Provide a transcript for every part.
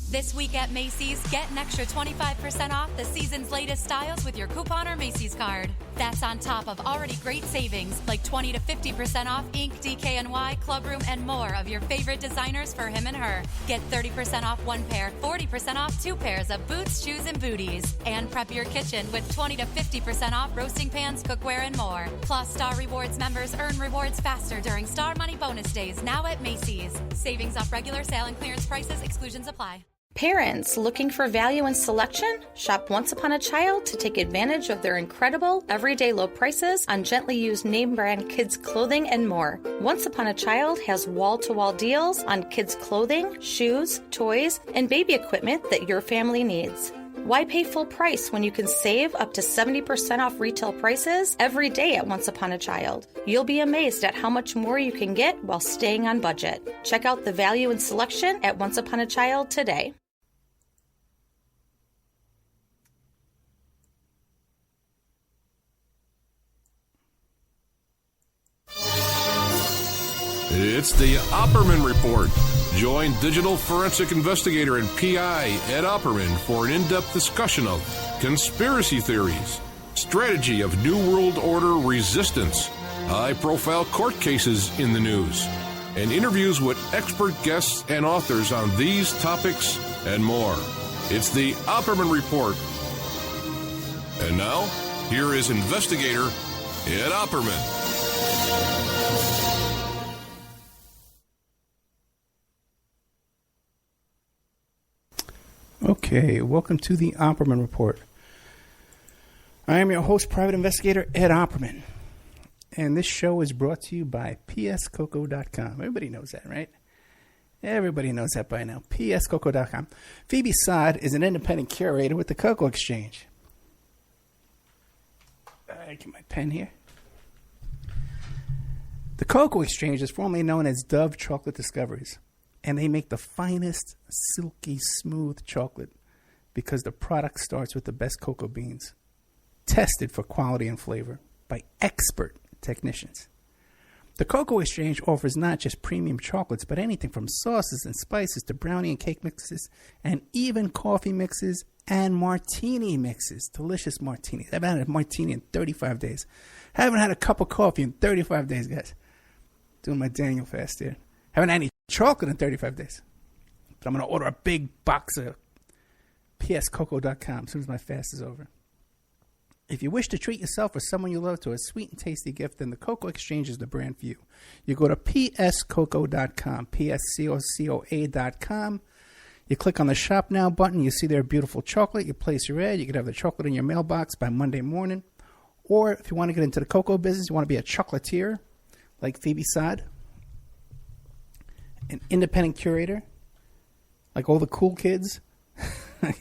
This week at Macy's, get an extra 25% off the season's latest styles with your coupon or Macy's card. That's on top of already great savings like 20 to 50% off Inc., DKNY, Clubroom, and more of your favorite designers for him and her. Get 30% off one pair, 40% off two pairs of boots, shoes, and booties. And prep your kitchen with 20 to 50% off roasting pans, cookware, and more. Plus, Star Rewards members earn rewards faster during Star Money Bonus Days now at Macy's. Savings off regular sale and clearance prices. Exclusions apply. Parents looking for value and selection? Shop Once Upon a Child to take advantage of their incredible everyday low prices on gently used name brand kids clothing and more. Once Upon a Child has wall-to-wall deals on kids clothing, shoes, toys, and baby equipment that your family needs. Why pay full price when you can save up to 70% off retail prices every day at Once Upon a Child? You'll be amazed at how much more you can get while staying on budget. Check out the value and selection at Once Upon a Child today. It's the Opperman Report. Join digital forensic investigator and PI Ed Opperman for an in-depth discussion of conspiracy theories, strategy of New World Order resistance, high-profile court cases in the news, and interviews with expert guests and authors on these topics and more. It's the Opperman Report. And now, here is investigator Ed Opperman. Okay, welcome to the Opperman Report. I am your host, Private Investigator Ed Opperman. And this show is brought to you by pscoco.com. Everybody knows that, right? Everybody knows that by now. pscoco.com. Phoebe Sod is an independent curator with the Cocoa Exchange. I get my pen here. The Cocoa Exchange is formerly known as Dove Chocolate Discoveries. And they make the finest, silky, smooth chocolate because the product starts with the best cocoa beans, tested for quality and flavor by expert technicians. The Cocoa Exchange offers not just premium chocolates, but anything from sauces and spices to brownie and cake mixes, and even coffee mixes and martini mixes. Delicious martinis. I haven't had a martini in 35 days. I haven't had a cup of coffee in 35 days, guys. Doing my Daniel fast here. Haven't had any chocolate in 35 days. But I'm going to order a big box of pscoco.com as soon as my fast is over. If you wish to treat yourself or someone you love to a sweet and tasty gift, then the Cocoa Exchange is the brand for you. You go to pscoco.com, pscocoa.com. You click on the Shop Now button. You see their beautiful chocolate. You place your ad. You can have the chocolate in your mailbox by Monday morning. Or if you want to get into the cocoa business, you want to be a chocolatier like Phoebe Sod, an independent curator, like all the cool kids.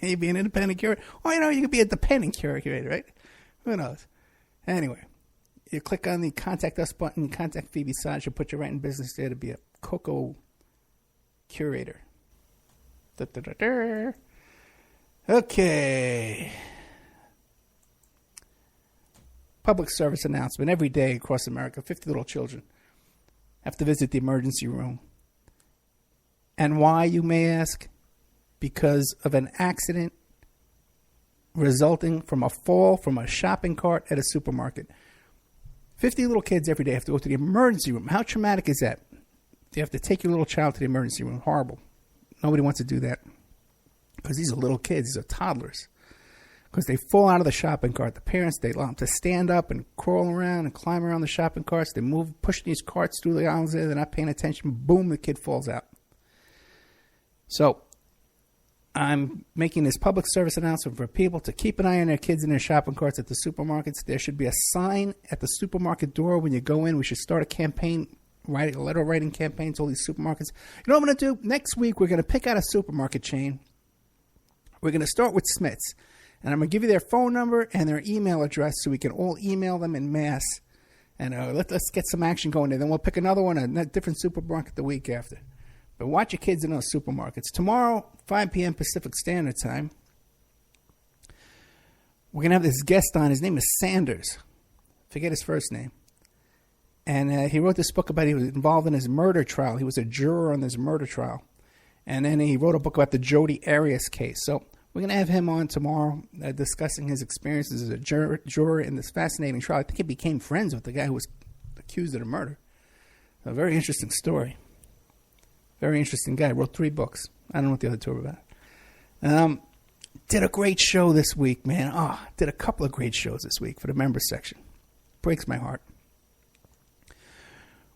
You be an independent curator. Or, you could be a dependent curator, right? Who knows? Anyway, you click on the Contact Us button, you contact Phoebe Sod. She'll put you right in business there to be a cocoa curator. Da-da-da-da. Okay. Public service announcement. Every day across America, 50 little children have to visit the emergency room. And why, you may ask? Because of an accident resulting from a fall from a shopping cart at a supermarket. 50 little kids every day have to go to the emergency room. How traumatic is that? You have to take your little child to the emergency room. Horrible. Nobody wants to do that. Because these are little kids. These are toddlers. Because they fall out of the shopping cart. The parents, they allow them to stand up and crawl around and climb around the shopping carts. They move, push these carts through the aisles there. They're not paying attention. Boom, the kid falls out. So, I'm making this public service announcement for people to keep an eye on their kids in their shopping carts at the supermarkets. There should be a sign at the supermarket door when you go in. We should start a campaign, a letter writing campaign to all these supermarkets. You know what I'm going to do? Next week, we're going to pick out a supermarket chain. We're going to start with Smith's. And I'm going to give you their phone number and their email address so we can all email them in mass. And let's get some action going there. Then we'll pick another one, a different supermarket the week after. But watch your kids in those supermarkets. Tomorrow, 5 p.m. Pacific Standard Time, we're going to have this guest on. His name is Sanders. Forget his first name. And he wrote this book about he was involved in his murder trial. He was a juror on this murder trial. And then he wrote a book about the Jodi Arias case. So we're going to have him on tomorrow discussing his experiences as a juror in this fascinating trial. I think he became friends with the guy who was accused of the murder. A very interesting story. Very interesting guy. Wrote 3 books. I don't know what the other 2 are about. Did a great show this week, man. Did a couple of great shows this week for the members section. Breaks my heart.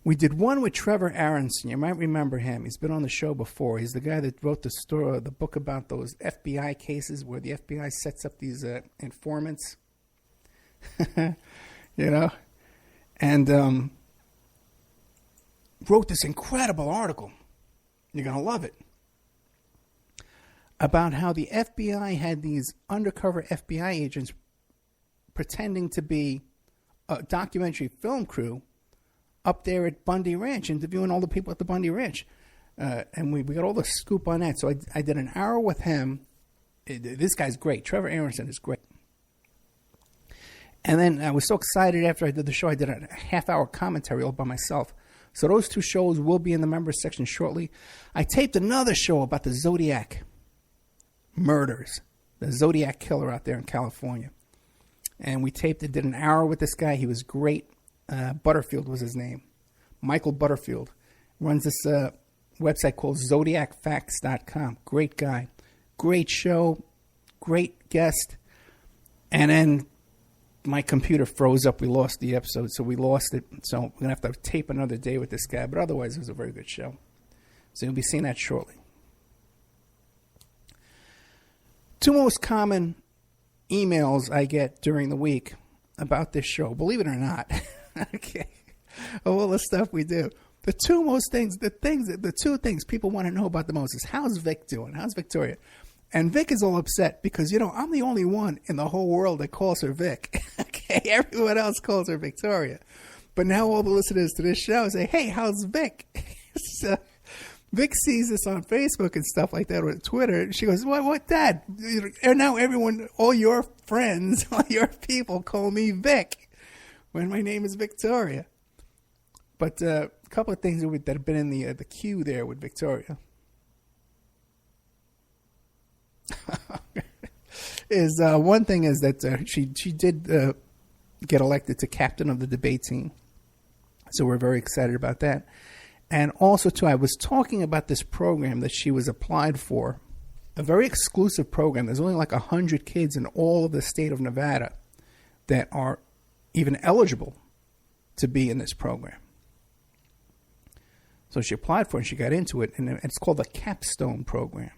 We did one with Trevor Aronson. You might remember him. He's been on the show before. He's the guy that wrote the book about those FBI cases where the FBI sets up these informants. You know? And wrote this incredible article. You're going to love it. About how the FBI had these undercover FBI agents pretending to be a documentary film crew up there at Bundy Ranch, interviewing all the people at the Bundy Ranch. And we got all the scoop on that. So I did an hour with him. This guy's great. Trevor Aronson is great. And then I was so excited after I did the show, I did a half-hour commentary all by myself. So those 2 shows will be in the members section shortly. I taped another show about the Zodiac murders, the Zodiac killer out there in California. And we taped it, did an hour with this guy. He was great. Butterfield was his name. Michael Butterfield. Runs this website called ZodiacFacts.com. Great guy. Great show. Great guest. And then my computer froze up. We lost the episode, so we lost it. So we're going to have to tape another day with this guy. But otherwise, it was a very good show. So you'll be seeing that shortly. 2 most common emails I get during the week about this show, believe it or not. Okay. All the stuff we do. The 2 things people want to know about the most is, how's Vic doing? How's Victoria? And Vic is all upset because, I'm the only one in the whole world that calls her Vic. Okay. Everyone else calls her Victoria. But now all the listeners to this show say, hey, how's Vic? So Vic sees this on Facebook and stuff like that, or Twitter. And she goes, what, Dad? And now everyone, all your friends, all your people call me Vic when my name is Victoria. But a couple of things that have been in the queue there with Victoria is one thing is that she did get elected to captain of the debate team. So we're very excited about that. And also, too, I was talking about this program that she was applied for, a very exclusive program. There's only like 100 kids in all of the state of Nevada that are even eligible to be in this program. So she applied for it and she got into it, and it's called the Capstone program.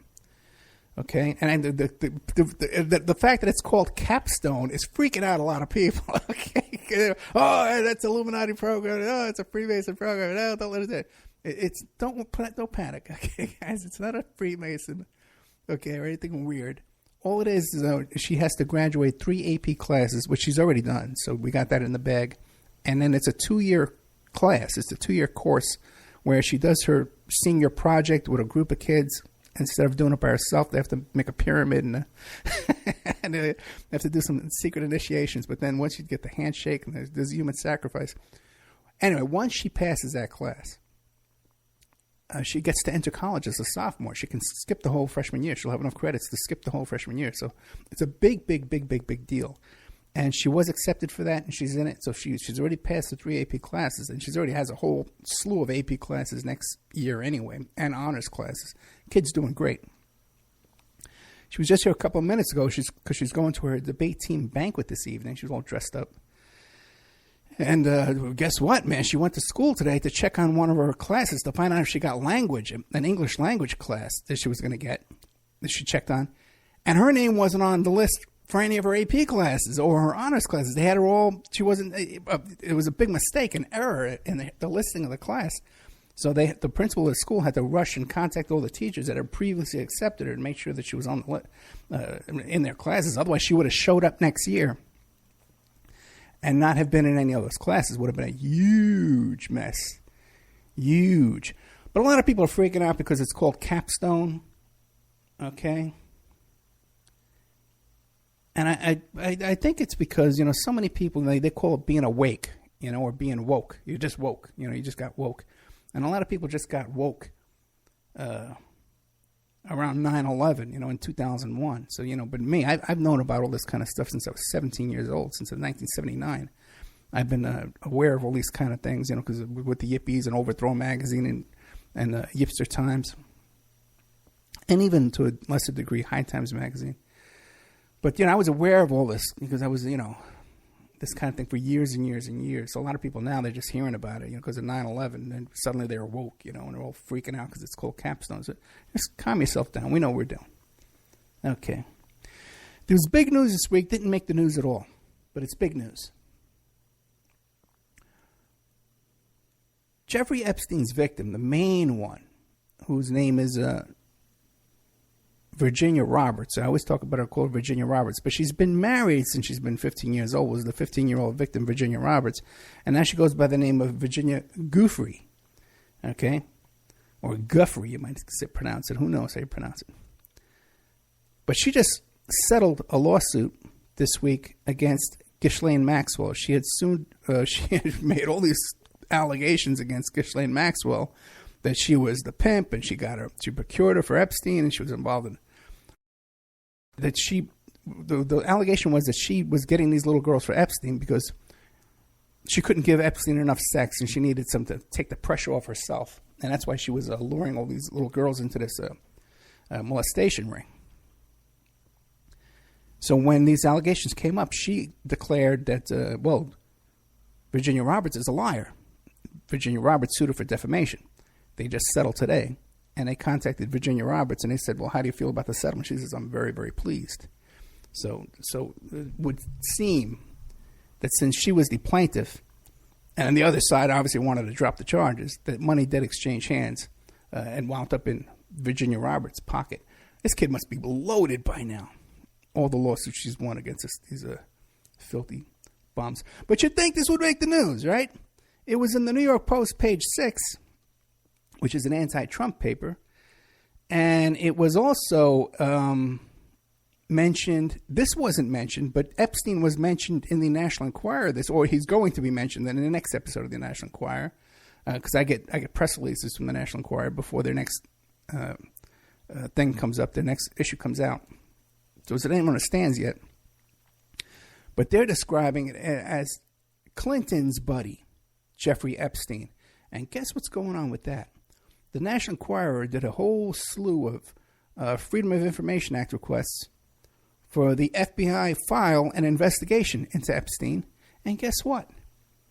Okay, and the fact that it's called Capstone is freaking out a lot of people. Okay, that's Illuminati program. Oh, it's a Freemason program. No, don't let it. Don't panic. Okay, guys, it's not a Freemason. Okay, or anything weird. All it is she has to graduate 3 AP classes, which she's already done. So we got that in the bag, and then it's a 2-year class. It's a 2-year course where she does her senior project with a group of kids. Instead of doing it by herself, they have to make a pyramid and they have to do some secret initiations. But then once you get the handshake and there's human sacrifice. Anyway, once she passes that class, she gets to enter college as a sophomore. She can skip the whole freshman year. She'll have enough credits to skip the whole freshman year. So it's a big deal. And she was accepted for that, and she's in it. So she's already passed the 3 AP classes, and she's already has a whole slew of AP classes next year anyway, and honors classes. Kid's doing great. She was just here a couple of minutes ago because she's going to her debate team banquet this evening. She was all dressed up. And guess what, man? She went to school today to check on one of her classes to find out if she got language, an English language class that she was going to get, that she checked on. And her name wasn't on the list for any of her AP classes or her honors classes. They had her all, she wasn't, it was a big mistake, an error in the listing of the class. So the principal of the school had to rush and contact all the teachers that had previously accepted her and make sure that she was on the in their classes. Otherwise, she would have showed up next year and not have been in any of those classes. Would have been a huge mess. Huge. But a lot of people are freaking out because it's called Capstone. Okay? And I think it's because, so many people, they call it being awake, or being woke. You just woke. You just got woke. And a lot of people just got woke around 9/11, in 2001. So, but me, I've known about all this kind of stuff since I was 17 years old, since 1979. I've been aware of all these kind of things, because with the Yippies and Overthrow magazine and Yipster Times, and even to a lesser degree, High Times magazine. But, I was aware of all this because I was, this kind of thing for years and years and years. So a lot of people now, they're just hearing about it, because of 9/11, and suddenly they're woke, and they're all freaking out because it's called capstones. So just calm yourself down. We know what we're doing. Okay. There was big news this week. Didn't make the news at all, but it's big news. Jeffrey Epstein's victim, the main one, whose name is Virginia Roberts. I always talk about her, called Virginia Roberts, but she's been married since she's been 15 years old, was the 15-year-old victim, Virginia Roberts, and now she goes by the name of Virginia Giuffre, okay? Or Guffrey, you might pronounce it. Who knows how you pronounce it? But she just settled a lawsuit this week against Ghislaine Maxwell. She had made all these allegations against Ghislaine Maxwell that she was the pimp, and she procured her for Epstein, and she was involved in that. The allegation was that she was getting these little girls for Epstein because she couldn't give Epstein enough sex, and she needed something to take the pressure off herself, and that's why she was luring all these little girls into this molestation ring. So when these allegations came up, she declared that Virginia Roberts is a liar. Virginia Roberts sued her for defamation. They just settled today, and they contacted Virginia Roberts, and they said, well, how do you feel about the settlement? She says, I'm very, very pleased. So it would seem that since she was the plaintiff, and the other side obviously wanted to drop the charges, that money did exchange hands and wound up in Virginia Roberts' pocket. This kid must be loaded by now. All the lawsuits she's won against these filthy bums. But you'd think this would make the news, right? It was in the New York Post, page 6, which is an anti-Trump paper. And it was also mentioned, this wasn't mentioned, but Epstein was mentioned in the National Enquirer, or he's going to be mentioned in the next episode of the National Enquirer, because I get press releases from the National Enquirer before their next thing comes up, their next issue comes out. So it ain't understands yet. But they're describing it as Clinton's buddy, Jeffrey Epstein. And guess what's going on with that? The National Enquirer did a whole slew of Freedom of Information Act requests for the FBI file an investigation into Epstein. And guess what?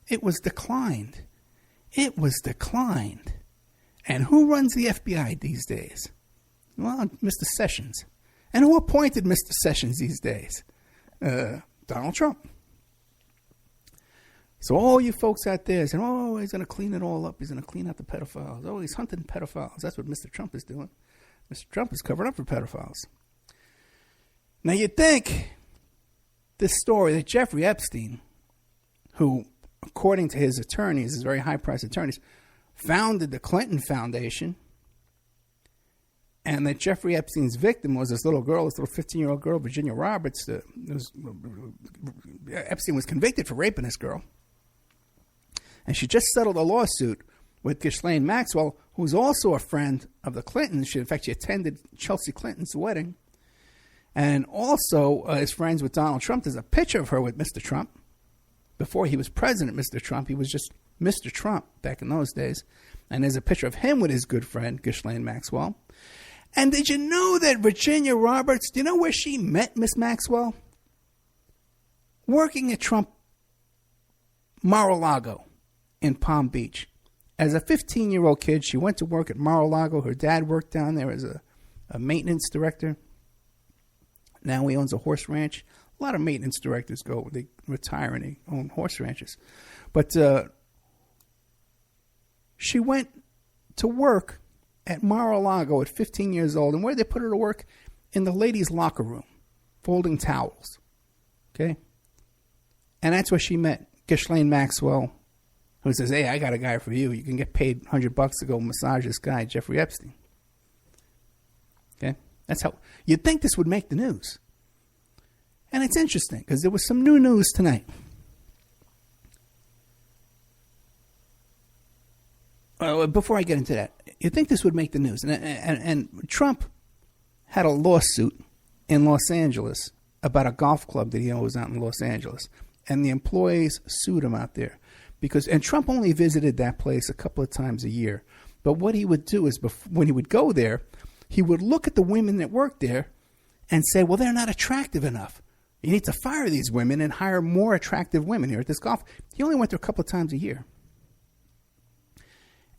It was declined. It was declined. And who runs the FBI these days? Well, Mr. Sessions. And who appointed Mr. Sessions these days? Donald Trump. So all you folks out there saying, oh, he's going to clean it all up. He's going to clean out the pedophiles. Oh, he's hunting pedophiles. That's what Mr. Trump is doing. Mr. Trump is covering up for pedophiles. Now, you'd think this story that Jeffrey Epstein, who, according to his attorneys, his very high-priced attorneys, founded the Clinton Foundation, and that Jeffrey Epstein's victim was this little girl, this little 15-year-old girl, Virginia Roberts. Epstein was convicted for raping this girl. And she just settled a lawsuit with Ghislaine Maxwell, who's also a friend of the Clintons. In fact, she attended Chelsea Clinton's wedding. And also is friends with Donald Trump. There's a picture of her with Mr. Trump. Before he was president, Mr. Trump, he was just Mr. Trump back in those days. And there's a picture of him with his good friend, Ghislaine Maxwell. And did you know that Virginia Roberts, do you know where she met Miss Maxwell? Working at Trump Mar-a-Lago in Palm Beach. As a 15-year-old kid, she went to work at Mar-a-Lago. Her dad worked down there as a maintenance director. Now he owns a horse ranch. A lot of maintenance directors they retire and they own horse ranches. But she went to work at Mar-a-Lago at 15 years old. And where did they put her to work? In the ladies' locker room, folding towels. Okay? And that's where she met Ghislaine Maxwell, who says, hey, I got a guy for you. You can get paid $100 to go massage this guy, Jeffrey Epstein. Okay? That's how you'd think this would make the news. And it's interesting because there was some new news tonight. Before I get into that, you'd think this would make the news. And Trump had a lawsuit in Los Angeles about a golf club that he owns out in Los Angeles. And the employees sued him out there. And Trump only visited that place a couple of times a year. But what he would do is when he would go there, he would look at the women that worked there and say, well, they're not attractive enough. You need to fire these women and hire more attractive women here at this golf. He only went there a couple of times a year.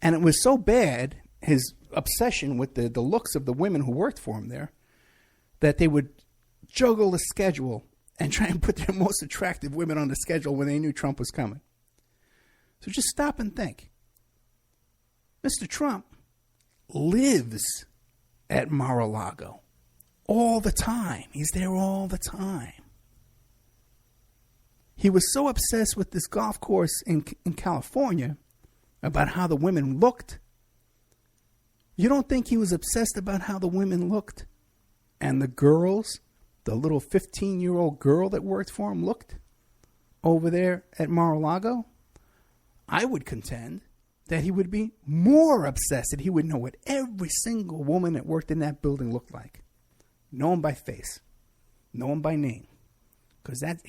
And it was so bad, his obsession with the looks of the women who worked for him there, that they would juggle the schedule and try and put their most attractive women on the schedule when they knew Trump was coming. So just stop and think. Mr. Trump lives at Mar-a-Lago all the time. He's there all the time. He was so obsessed with this golf course in California about how the women looked. You don't think he was obsessed about how the women looked and the girls, the little 15-year-old girl that worked for him looked over there at Mar-a-Lago? I would contend that he would be more obsessed, that he would know what every single woman that worked in that building looked like. Know them by face. Know them by name. Because that's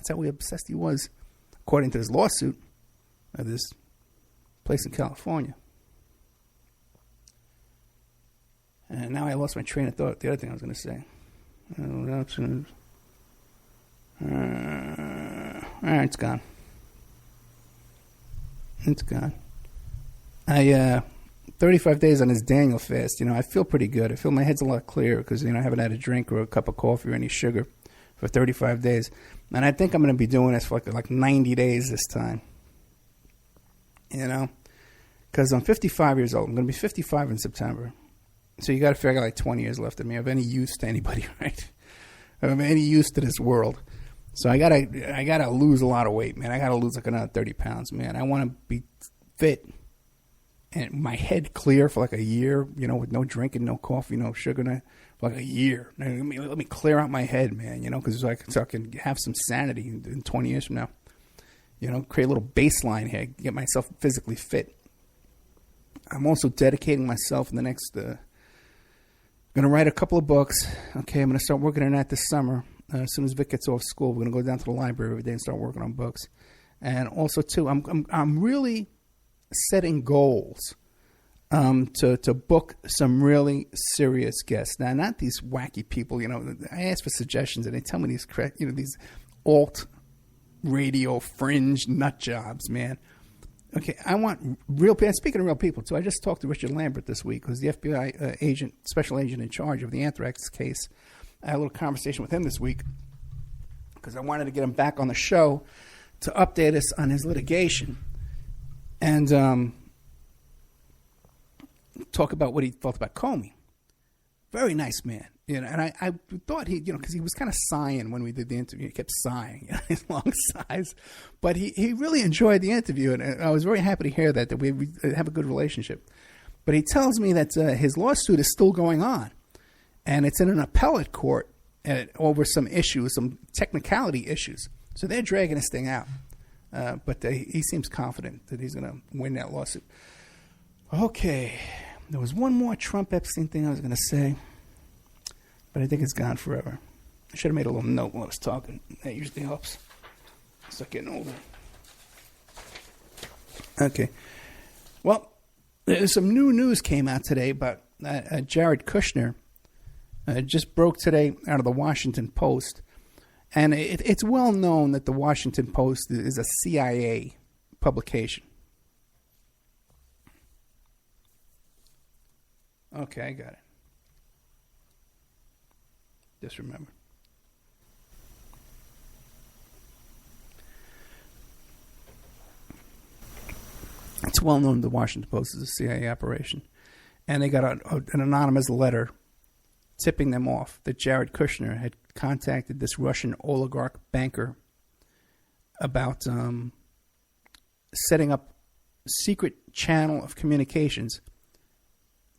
how obsessed he was, according to his lawsuit of this place in California. And now I lost my train of thought. The other thing I was going to say. It's gone. It's gone. 35 days on this Daniel fast, I feel pretty good. I feel my head's a lot clearer because, I haven't had a drink or a cup of coffee or any sugar for 35 days. And I think I'm going to be doing this for like 90 days this time. Because I'm 55 years old. I'm going to be 55 in September. So you got to figure I got like 20 years left of me. Of any use to anybody, right? Of any use to this world. So I gotta lose a lot of weight, man. I gotta lose like another 30 pounds, man. I want to be fit and my head clear for like a year, with no drinking, no coffee, no sugar, for like a year. Let me clear out my head, man, because so I can have some sanity in 20 years from now. Create a little baseline here, get myself physically fit. I'm also dedicating myself in the next, going to write a couple of books. Okay, I'm going to start working on that this summer. As soon as Vic gets off school, we're going to go down to the library every day and start working on books. And also, too, I'm really setting goals to book some really serious guests. Now, not these wacky people. I ask for suggestions, and they tell me these alt radio fringe nut jobs, man. Okay, I want real people. Speaking of real people, too, I just talked to Richard Lambert this week, who's the FBI special agent in charge of the anthrax case. I had a little conversation with him this week because I wanted to get him back on the show to update us on his litigation and talk about what he felt about Comey. Very nice man. And I thought because he was kind of sighing when we did the interview. He kept sighing, his long sighs. But he really enjoyed the interview, and I was very happy to hear that we have a good relationship. But he tells me that his lawsuit is still going on. And it's in an appellate court over some issues, some technicality issues. So they're dragging this thing out. But he seems confident that he's going to win that lawsuit. Okay. There was one more Trump Epstein thing I was going to say. But I think it's gone forever. I should have made a little note while I was talking. That usually helps. Start getting older. Okay. Well, some new news came out today about Jared Kushner. It just broke today out of the Washington Post. And it's well known that the Washington Post is a CIA publication. Okay, I got it. Just remember. It's well known the Washington Post is a CIA operation. And they got an anonymous letter tipping them off that Jared Kushner had contacted this Russian oligarch banker about setting up a secret channel of communications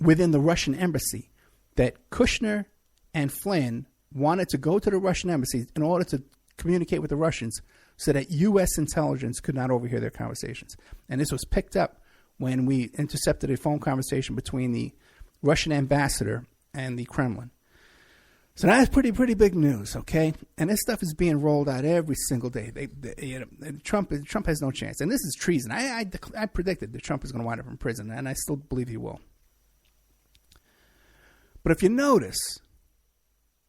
within the Russian embassy, that Kushner and Flynn wanted to go to the Russian embassy in order to communicate with the Russians so that U.S. intelligence could not overhear their conversations. And this was picked up when we intercepted a phone conversation between the Russian ambassador and the Kremlin. So that's pretty big news, okay? And this stuff is being rolled out every single day. Trump has no chance, and this is treason. I predicted that Trump is going to wind up in prison, and I still believe he will. But if you notice,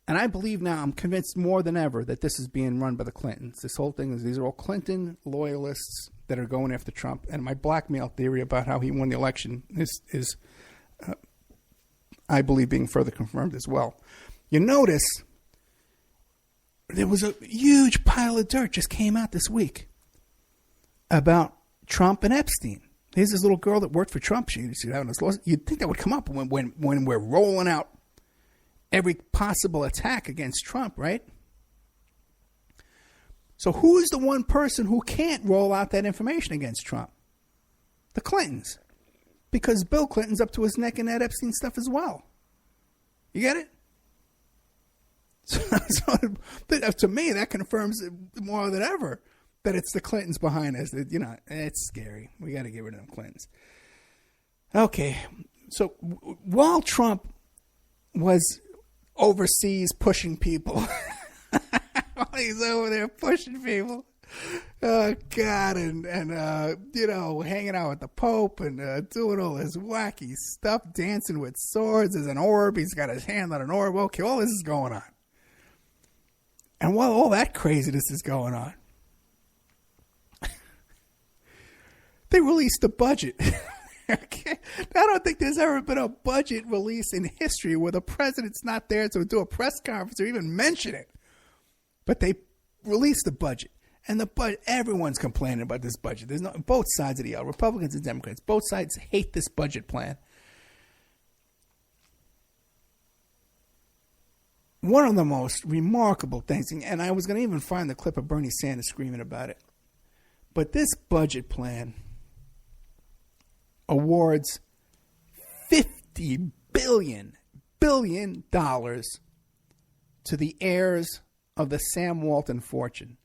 and I believe now, I'm convinced more than ever that this is being run by the Clintons. This whole thing is these are all Clinton loyalists that are going after Trump. And my blackmail theory about how he won the election is I believe, being further confirmed as well. You notice there was a huge pile of dirt just came out this week about Trump and Epstein. Here's this little girl that worked for Trump. She's having this lawsuit. You'd think that would come up when we're rolling out every possible attack against Trump, right? So who is the one person who can't roll out that information against Trump? The Clintons. Because Bill Clinton's up to his neck in that Epstein stuff as well. You get it? So to me, that confirms more than ever that it's the Clintons behind us. That, it's scary. We got to get rid of them Clintons. Okay. So while Trump was overseas pushing people, while he's over there pushing people, oh God, and hanging out with the Pope and doing all this wacky stuff, dancing with swords. There's an orb. He's got his hand on an orb. Okay, all this is going on. And while all that craziness is going on, they released the budget. Okay? I don't think there's ever been a budget release in history where the president's not there to do a press conference or even mention it. But they released the budget. And everyone's complaining about this budget. There's both sides of the aisle, Republicans and Democrats. Both sides hate this budget plan. One of the most remarkable things, and I was going to even find the clip of Bernie Sanders screaming about it, but this budget plan awards $50 billion to the heirs of the Sam Walton fortune.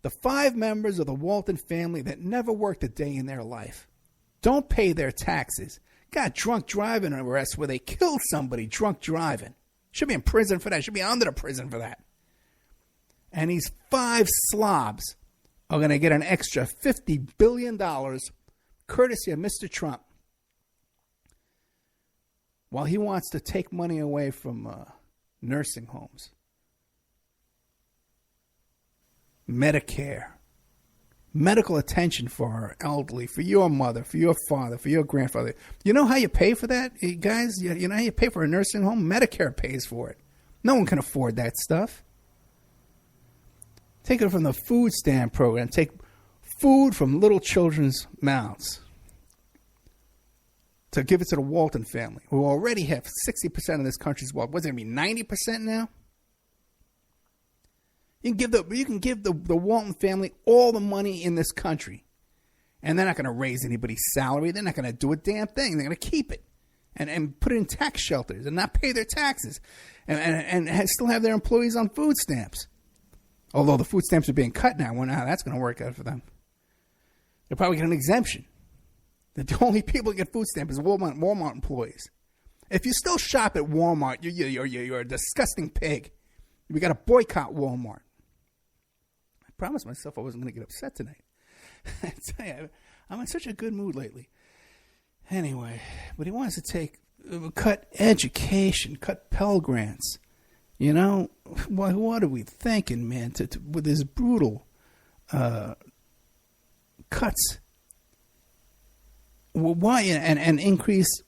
The 5 members of the Walton family that never worked a day in their life, don't pay their taxes, got drunk driving arrests where they killed somebody drunk driving. Should be in prison for that. Should be under the prison for that. And these 5 slobs are going to get an extra $50 billion courtesy of Mr. Trump while he wants to take money away from nursing homes, Medicare, medical attention for our elderly, for your mother, for your father, for your grandfather. You know how you pay for that, guys? You know how you pay for a nursing home? Medicare pays for it. No one can afford that stuff. Take it from the food stamp program. Take food from little children's mouths to give it to the Walton family, who already have 60% of this country's wealth. What's it going to be, 90% now? You can give the Walton family all the money in this country, and they're not going to raise anybody's salary. They're not going to do a damn thing. They're going to keep it and put it in tax shelters and not pay their taxes and still have their employees on food stamps. Although the food stamps are being cut now. Well, now that's going to work out for them. They'll probably get an exemption. The only people that get food stamps is Walmart employees. If you still shop at Walmart, you're a disgusting pig. We got to boycott Walmart. I promised myself I wasn't going to get upset tonight. I tell you, I'm in such a good mood lately. Anyway, but he wants to cut education, cut Pell Grants. You know, what are we thinking, man, with this brutal cuts? Why and increase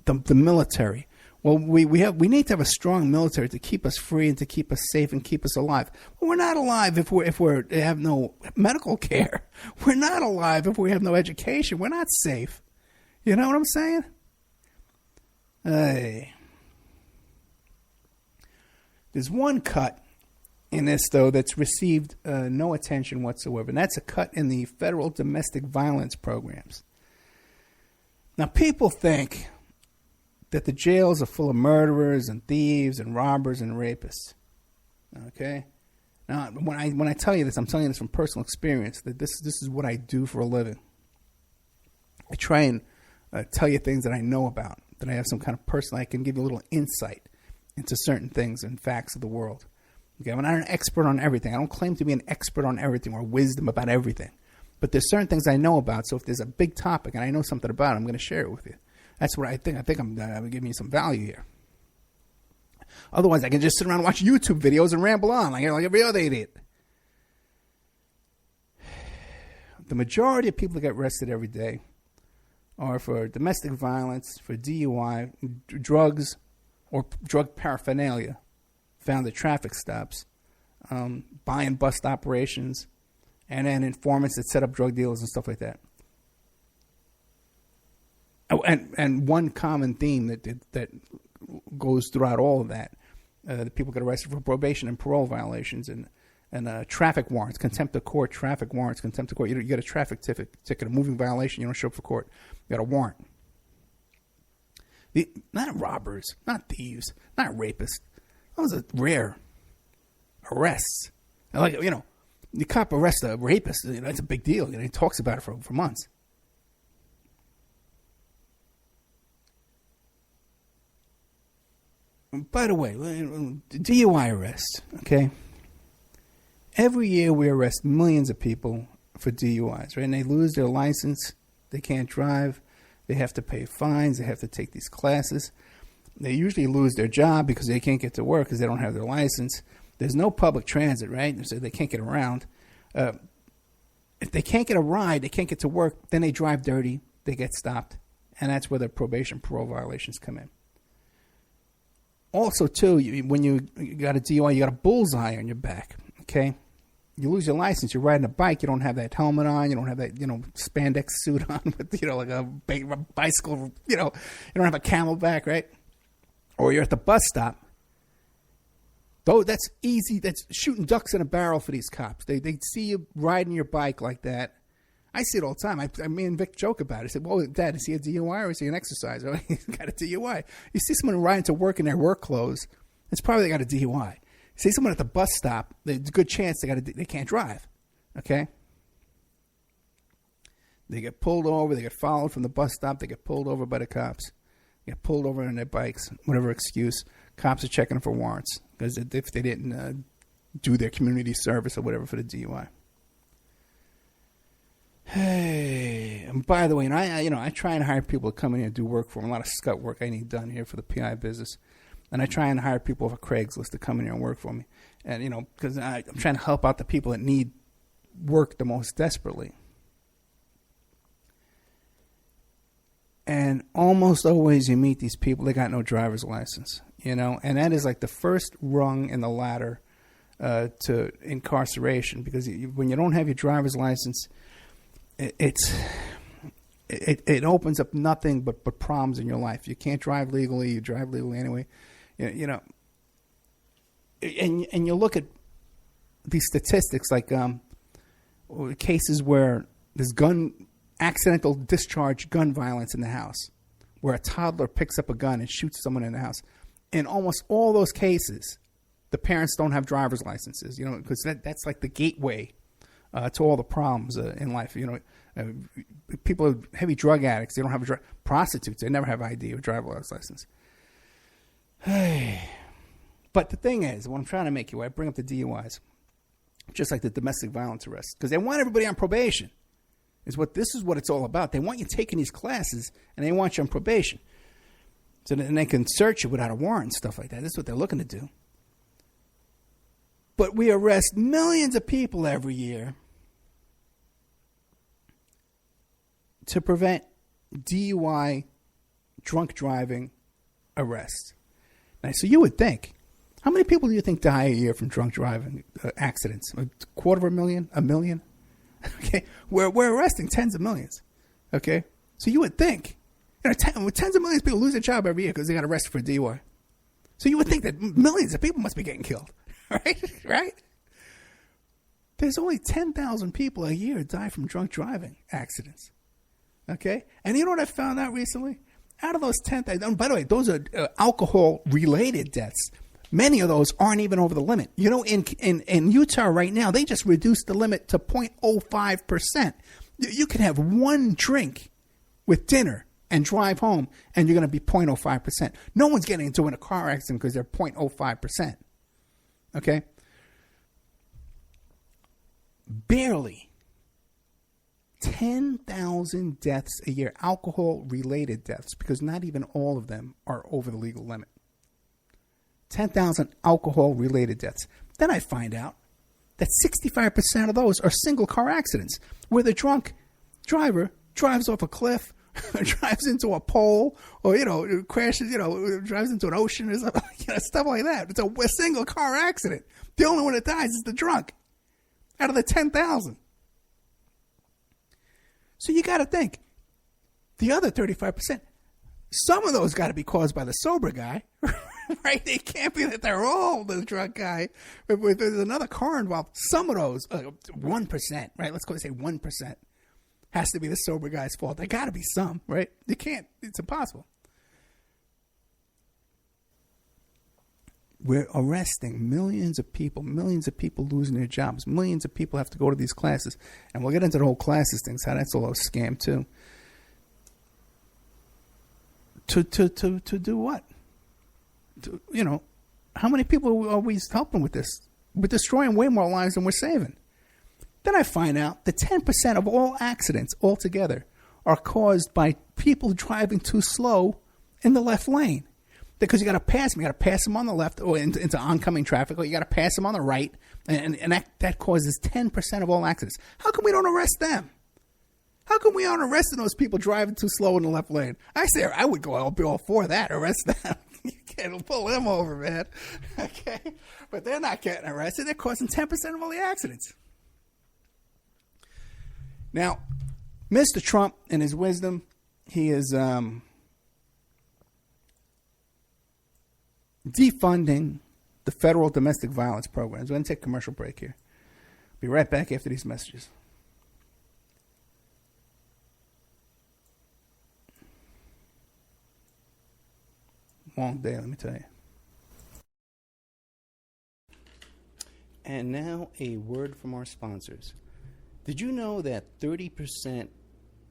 the military? Well, we need to have a strong military to keep us free and to keep us safe and keep us alive. Well, we're not alive if we have no medical care. We're not alive if we have no education. We're not safe. You know what I'm saying? Hey. There's one cut in this, though, that's received no attention whatsoever, and that's a cut in the federal domestic violence programs. Now, people think that the jails are full of murderers and thieves and robbers and rapists. Okay? Now, when I tell you this, I'm telling you this from personal experience, that this is what I do for a living. I try and tell you things that I know about, that I have some kind of personal, I can give you a little insight into certain things and facts of the world. Okay, I'm not an expert on everything. I don't claim to be an expert on everything or wisdom about everything. But there's certain things I know about. So if there's a big topic and I know something about it, I'm going to share it with you. That's what I think. I think I'm giving you some value here. Otherwise, I can just sit around and watch YouTube videos and ramble on like every other idiot. The majority of people that get arrested every day are for domestic violence, for DUI, drugs, or drug paraphernalia found at traffic stops, buy and bust operations, and then informants that set up drug dealers and stuff like that. Oh, and one common theme that goes throughout all of that, the people get arrested for probation and parole violations and traffic warrants, contempt of court, traffic warrants, contempt of court. You get a traffic ticket, a moving violation, you don't show up for court. You got a warrant. Not robbers, not thieves, not rapists. Those are rare arrests. Like, the cop arrests a rapist. That's a big deal. He talks about it for months. By the way, DUI arrests, okay? Every year we arrest millions of people for DUIs, right? And they lose their license. They can't drive. They have to pay fines. They have to take these classes. They usually lose their job because they can't get to work because they don't have their license. There's no public transit, right? So they can't get around. If they can't get a ride, they can't get to work, then they drive dirty. They get stopped. And that's where the probation parole violations come in. Also, too, when you got a DUI, you got a bullseye on your back, okay? You lose your license, you're riding a bike, you don't have that helmet on, you don't have that, spandex suit on with, like a bicycle, you don't have a Camelback, right? Or you're at the bus stop. Though that's easy, that's shooting ducks in a barrel for these cops. They see you riding your bike like that. I see it all the time. Me and Vic joke about it. I said, well, Dad, is he a DUI or is he an exerciser? Oh, he's got a DUI. You see someone riding to work in their work clothes, it's probably they got a DUI. You see someone at the bus stop, there's a good chance they can't drive, okay? They get pulled over. They get followed from the bus stop. They get pulled over by the cops. They get pulled over on their bikes, whatever excuse. Cops are checking them for warrants because if they didn't do their community service or whatever for the DUI. Hey, and by the way, I try and hire people to come in here and do work for them. A lot of scut work I need done here for the PI business. And I try and hire people off of Craigslist to come in here and work for me. And, because I'm trying to help out the people that need work the most desperately. And almost always you meet these people, they got no driver's license, And that is like the first rung in the ladder to incarceration. Because when you don't have your driver's license, it opens up nothing but problems in your life. You can't drive legally. You drive legally anyway. And you look at these statistics like cases where there's accidental discharge gun violence in the house, where a toddler picks up a gun and shoots someone in the house. In almost all those cases, the parents don't have driver's licenses. Because that's like the gateway to all the problems in life. People are heavy drug addicts. They don't have prostitutes. They never have ID or driver's license. But the thing is, what I'm trying to make you, I bring up the DUIs, just like the domestic violence arrests, because they want everybody on probation. This is what it's all about. They want you taking these classes, and they want you on probation, so then they can search you without a warrant and stuff like that. That's what they're looking to do. But we arrest millions of people every year to prevent DUI, drunk driving, arrests. Now, so you would think, how many people do you think die a year from drunk driving accidents? 250,000? 1 million? Okay, we're arresting tens of millions. Okay, so you would think, tens of millions of people lose their job every year because they got arrested for DUI. So you would think that millions of people must be getting killed, right? There's only 10,000 people a year die from drunk driving accidents. Okay, and you know what I found out recently? Out of those 10,000, by the way, those are alcohol-related deaths. Many of those aren't even over the limit. In Utah right now, they just reduced the limit to 0.05%. You can have one drink with dinner and drive home, and you're going to be 0.05%. No one's getting into a car accident because they're 0.05%. Okay? Barely 10,000 deaths a year, alcohol-related deaths, because not even all of them are over the legal limit. 10,000 alcohol-related deaths. Then I find out that 65% of those are single-car accidents, where the drunk driver drives off a cliff, drives into a pole, or, crashes, drives into an ocean or something, stuff like that. It's a single-car accident. The only one that dies is the drunk out of the 10,000. So you got to think, the other 35%, some of those got to be caused by the sober guy, right? It can't be that they're all the drunk guy. If there's another car involved, some of those, 1%, right? Let's go say 1%, has to be the sober guy's fault. There got to be some, right? You can't, it's impossible. We're arresting millions of people losing their jobs, millions of people have to go to these classes. And we'll get into the whole classes things, how that's all a scam too. To do what? How many people are we helping with this? We're destroying way more lives than we're saving. Then I find out that 10% of all accidents altogether are caused by people driving too slow in the left lane. Because you got to pass them. You got to pass them on the left or into oncoming traffic, or you got to pass them on the right, and that causes 10% of all accidents. How come we don't arrest them? How come we aren't arresting those people driving too slow in the left lane? I would go, I'll be all for that. Arrest them. You can't pull them over, man. Okay? But they're not getting arrested. They're causing 10% of all the accidents. Now, Mr. Trump, in his wisdom, he is defunding the federal domestic violence programs. We're going to take a commercial break here. Be right back after these messages. Long day, let me tell you. And now a word from our sponsors. Did you know that 30%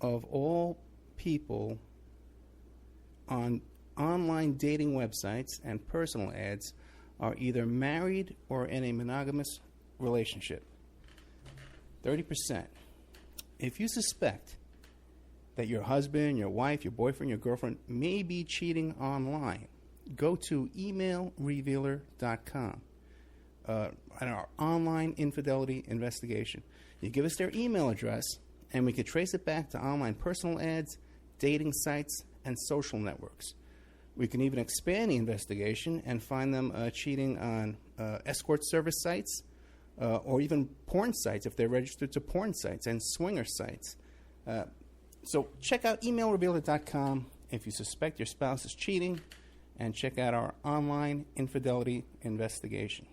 of all people on online dating websites and personal ads are either married or in a monogamous relationship? 30%. If you suspect that your husband, your wife, your boyfriend, your girlfriend may be cheating online, go to emailrevealer.com and our online infidelity investigation. You give us their email address, and we could trace it back to online personal ads, dating sites, and social networks. We can even expand the investigation and find them cheating on escort service sites or even porn sites if they're registered to porn sites and swinger sites. So check out emailrevealer.com if you suspect your spouse is cheating, and check out our online infidelity investigation.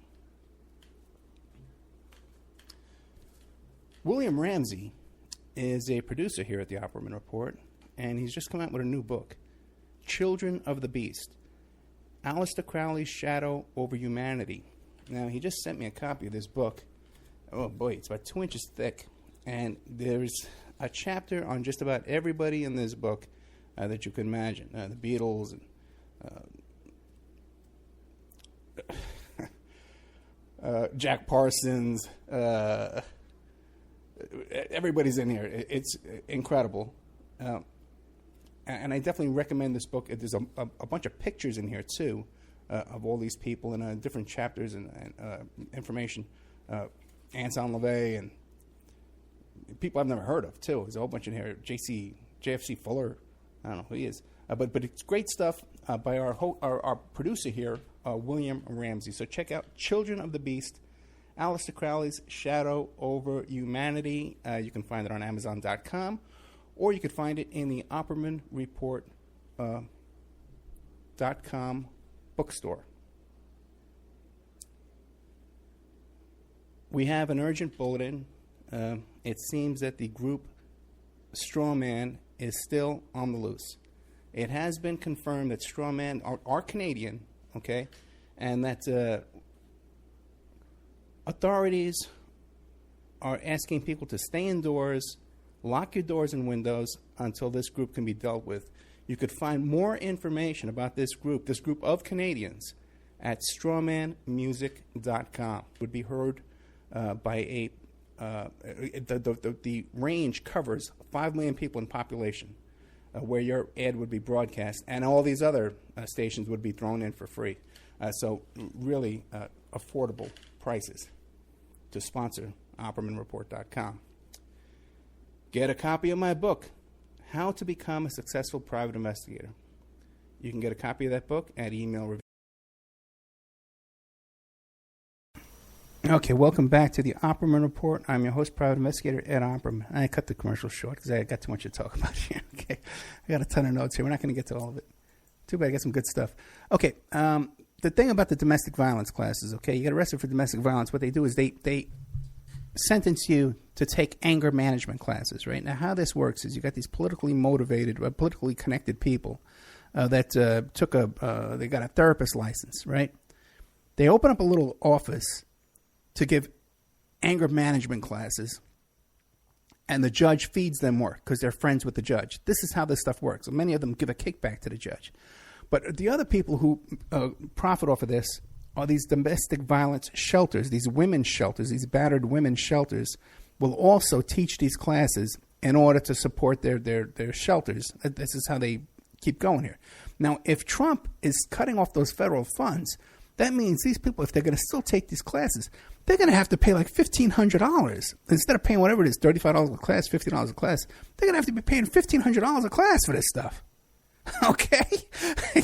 William Ramsey is a producer here at the Opperman Report, and he's just come out with a new book, Children of the Beast, Aleister Crowley's Shadow Over Humanity. Now, he just sent me a copy of this book. Oh boy, it's about 2 inches thick, and there's a chapter on just about everybody in this book that you can imagine. The Beatles, and Jack Parsons, everybody's in here. It's incredible. And I definitely recommend this book. There's a bunch of pictures in here, too, of all these people and different chapters and information. Anselm LaVey and people I've never heard of, too. There's a whole bunch in here. JFC Fuller. I don't know who he is. But it's great stuff by our producer here, William Ramsey. So check out Children of the Beast, Aleister Crowley's Shadow Over Humanity. You can find it on Amazon.com, or you could find it in the OppermanReport.com bookstore. We have an urgent bulletin. It seems that the group Strawman is still on the loose. It has been confirmed that Strawman are Canadian, okay, and that authorities are asking people to stay indoors, lock your doors and windows until this group can be dealt with. You could find more information about this group of Canadians, at strawmanmusic.com. It would be heard by the range covers 5 million people in population, where your ad would be broadcast, and all these other stations would be thrown in for free. So really affordable prices to sponsor OppermanReport.com. Get a copy of my book, How to Become a Successful Private Investigator. You can get a copy of that book at email review. Okay, welcome back to the Opperman Report. I'm your host, Private Investigator Ed Opperman. I cut the commercial short because I got too much to talk about here. Okay, I got a ton of notes here. We're not going to get to all of it. Too bad, I got some good stuff. Okay, the thing about the domestic violence classes, okay, you get arrested for domestic violence. What they do is they sentence you to take anger management classes, right? Now, how this works is you got these politically motivated, politically connected people that they got a therapist license, right? They open up a little office to give anger management classes, and the judge feeds them work because they're friends with the judge. This is how this stuff works. So many of them give a kickback to the judge. But the other people who profit off of this are these domestic violence shelters, these women's shelters, these battered women's shelters will also teach these classes in order to support their shelters. This is how they keep going here. Now, if Trump is cutting off those federal funds, that means these people, if they're going to still take these classes, they're going to have to pay like $1,500. Instead of paying whatever it is, $35 a class, $50 a class, they're going to have to be paying $1,500 a class for this stuff. Okay?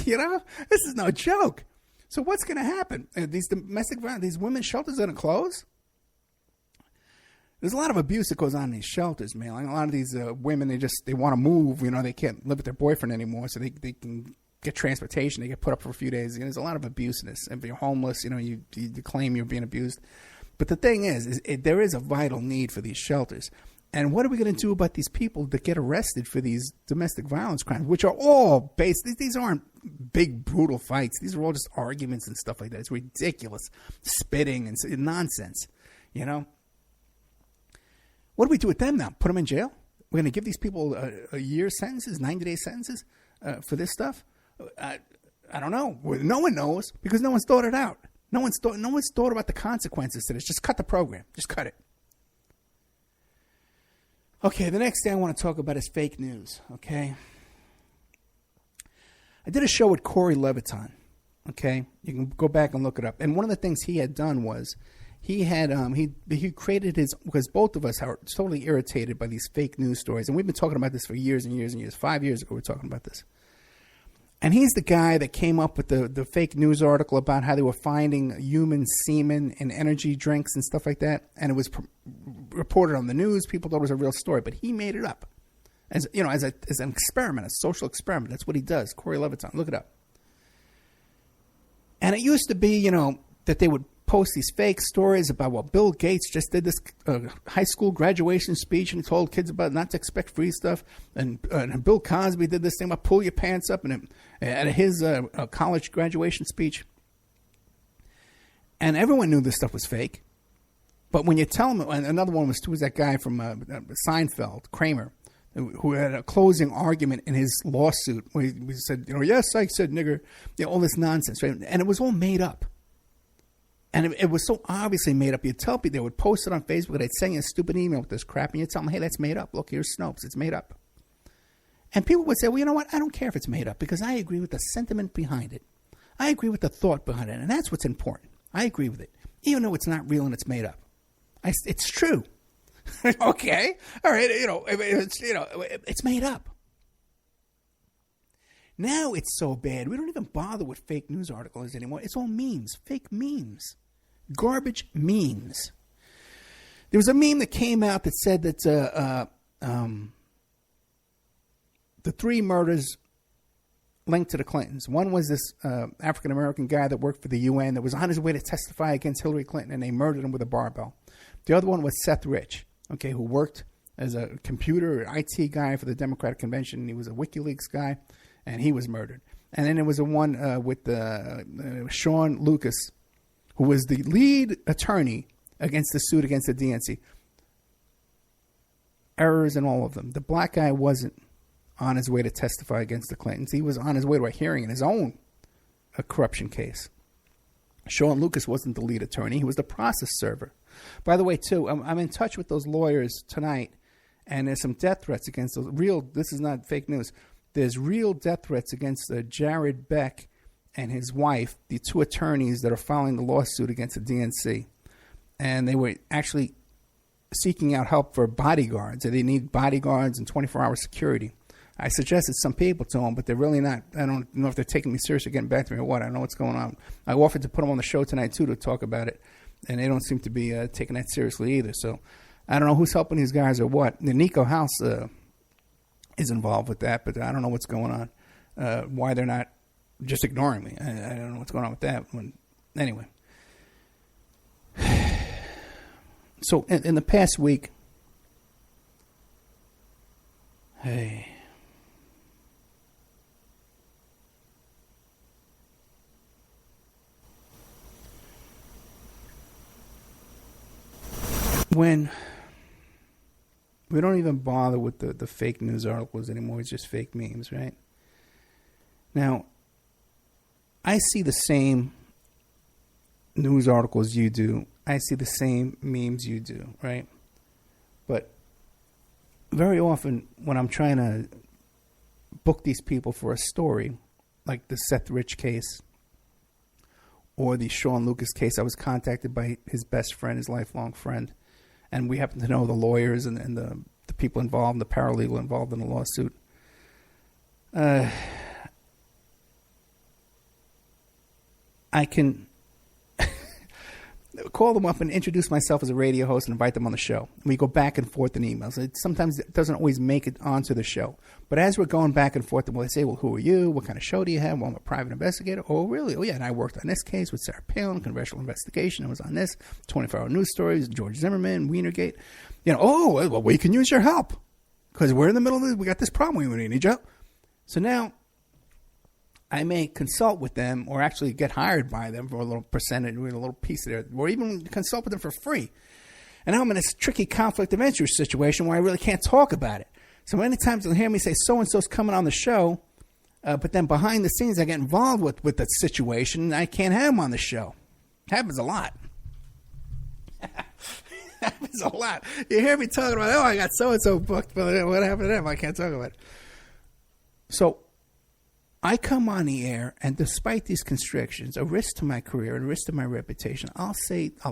You know? This is no joke. So what's going to happen? These domestic violence, these women's shelters are going to close? There's a lot of abuse that goes on in these shelters, man. Like a lot of these women, they want to move. You know, they can't live with their boyfriend anymore, so they can get transportation. They get put up for a few days. You know, there's a lot of abuse in this. If you're homeless, you know, you claim you're being abused. But the thing is there is a vital need for these shelters. And what are we going to do about these people that get arrested for these domestic violence crimes, which are all based, these aren't big, brutal fights. These are all just arguments and stuff like that. It's ridiculous. Spitting and nonsense, you know. What do we do with them now? Put them in jail? We're going to give these people a year sentences, 90-day sentences for this stuff? I don't know. No one knows because no one's thought it out. No one's thought about the consequences to this. Just cut the program. Just cut it. Okay, the next thing I want to talk about is fake news, okay? I did a show with Corey Leviton, okay? You can go back and look it up. And one of the things he had done was he had he created his, because both of us are totally irritated by these fake news stories. And we've been talking about this for years and years and years. 5 years ago we were talking about this. And he's the guy that came up with the fake news article about how they were finding human semen in energy drinks and stuff like that. And it was reported on the news. People thought it was a real story, but he made it up as an experiment, a social experiment. That's what he does. Corey Leviton, look it up. And it used to be, you know, that they would post these fake stories about, well, Bill Gates just did this high school graduation speech and he told kids about not to expect free stuff. And Bill Cosby did this thing about pull your pants up at his college graduation speech. And everyone knew this stuff was fake. But when you tell them, and another one was that guy from Seinfeld, Kramer, who had a closing argument in his lawsuit where he said, you know, yes, I said nigger, you know, all this nonsense, right? And it was all made up. And it was so obviously made up. You'd tell people, they would post it on Facebook, they'd send you a stupid email with this crap, and you'd tell them, hey, that's made up. Look, here's Snopes, it's made up. And people would say, well, you know what? I don't care if it's made up because I agree with the sentiment behind it. I agree with the thought behind it, and that's what's important. I agree with it, even though it's not real and it's made up. It's true. Okay, all right. It's made up. Now it's so bad we don't even bother with fake news articles anymore. It's all memes, fake memes, garbage memes. There was a meme that came out that said that the 3 murders linked to the Clintons. One was this African-American guy that worked for the UN that was on his way to testify against Hillary Clinton, and they murdered him with a barbell. The other one was Seth Rich, okay, who worked as a computer IT guy for the Democratic Convention. He was a WikiLeaks guy, and he was murdered. And then there was a one with Sean Lucas, who was the lead attorney against the suit against the DNC. Errors in all of them. The black guy wasn't on his way to testify against the Clintons. He was on his way to a hearing in his own corruption case. Sean Lucas wasn't the lead attorney. He was the process server. By the way, too, I'm in touch with those lawyers tonight, and there's some death threats against those this is not fake news. There's real death threats against Jared Beck and his wife, the two attorneys that are filing the lawsuit against the DNC. And they were actually seeking out help for bodyguards. They need bodyguards and 24-hour security. I suggested some people to them, but they're really not. I don't know if they're taking me seriously, getting back to me or what. I don't know what's going on. I offered to put them on the show tonight, too, to talk about it, and they don't seem to be taking that seriously either. So I don't know who's helping these guys or what. The Nico House is involved with that, but I don't know what's going on, why they're not just ignoring me. I don't know what's going on with that. Anyway. So in the past week, when we don't even bother with the fake news articles anymore, it's just fake memes, right? Now, I see the same news articles you do. I see the same memes you do, right? But very often when I'm trying to book these people for a story, like the Seth Rich case or the Sean Lucas case, I was contacted by his best friend, his lifelong friend, and we happen to know the lawyers and the people involved, the paralegal involved in the lawsuit. I can call them up and introduce myself as a radio host and invite them on the show. We go back and forth in emails. Sometimes it doesn't always make it onto the show. But as we're going back and forth, they say, well, who are you? What kind of show do you have? Well, I'm a private investigator. Oh, really? Oh, yeah, and I worked on this case with Sarah Palin, congressional investigation. I was on this, 24-hour news stories, George Zimmerman, Wienergate. Well, we can use your help because we're in the middle of this. We got this problem. We need your help. So now I may consult with them or actually get hired by them for a little percentage, a little piece of their, or even consult with them for free. And now I'm in this tricky conflict of interest situation where I really can't talk about it. So many times you'll hear me say so-and-so's coming on the show, but then behind the scenes I get involved with the situation and I can't have them on the show. Happens a lot. Happens a lot. You hear me talking about, I got so-and-so booked, but what happened to them? I can't talk about it. So I come on the air, and despite these constrictions, a risk to my career, a risk to my reputation, I'll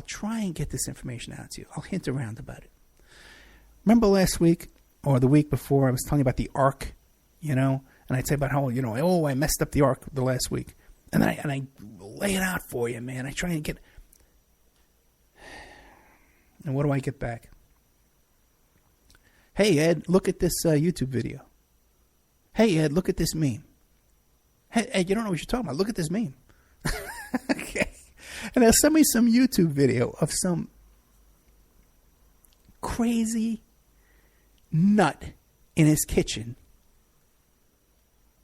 try and get this information out to you. I'll hint around about it. Remember last week or the week before, I was telling you about the arc, and I'd say about how, I messed up the arc the last week. And I lay it out for you, man. I try and get. And what do I get back? Hey, Ed, look at this YouTube video. Hey, Ed, look at this meme. Hey, Ed, you don't know what you're talking about. Look at this meme. Okay. And they'll send me some YouTube video of some crazy nut in his kitchen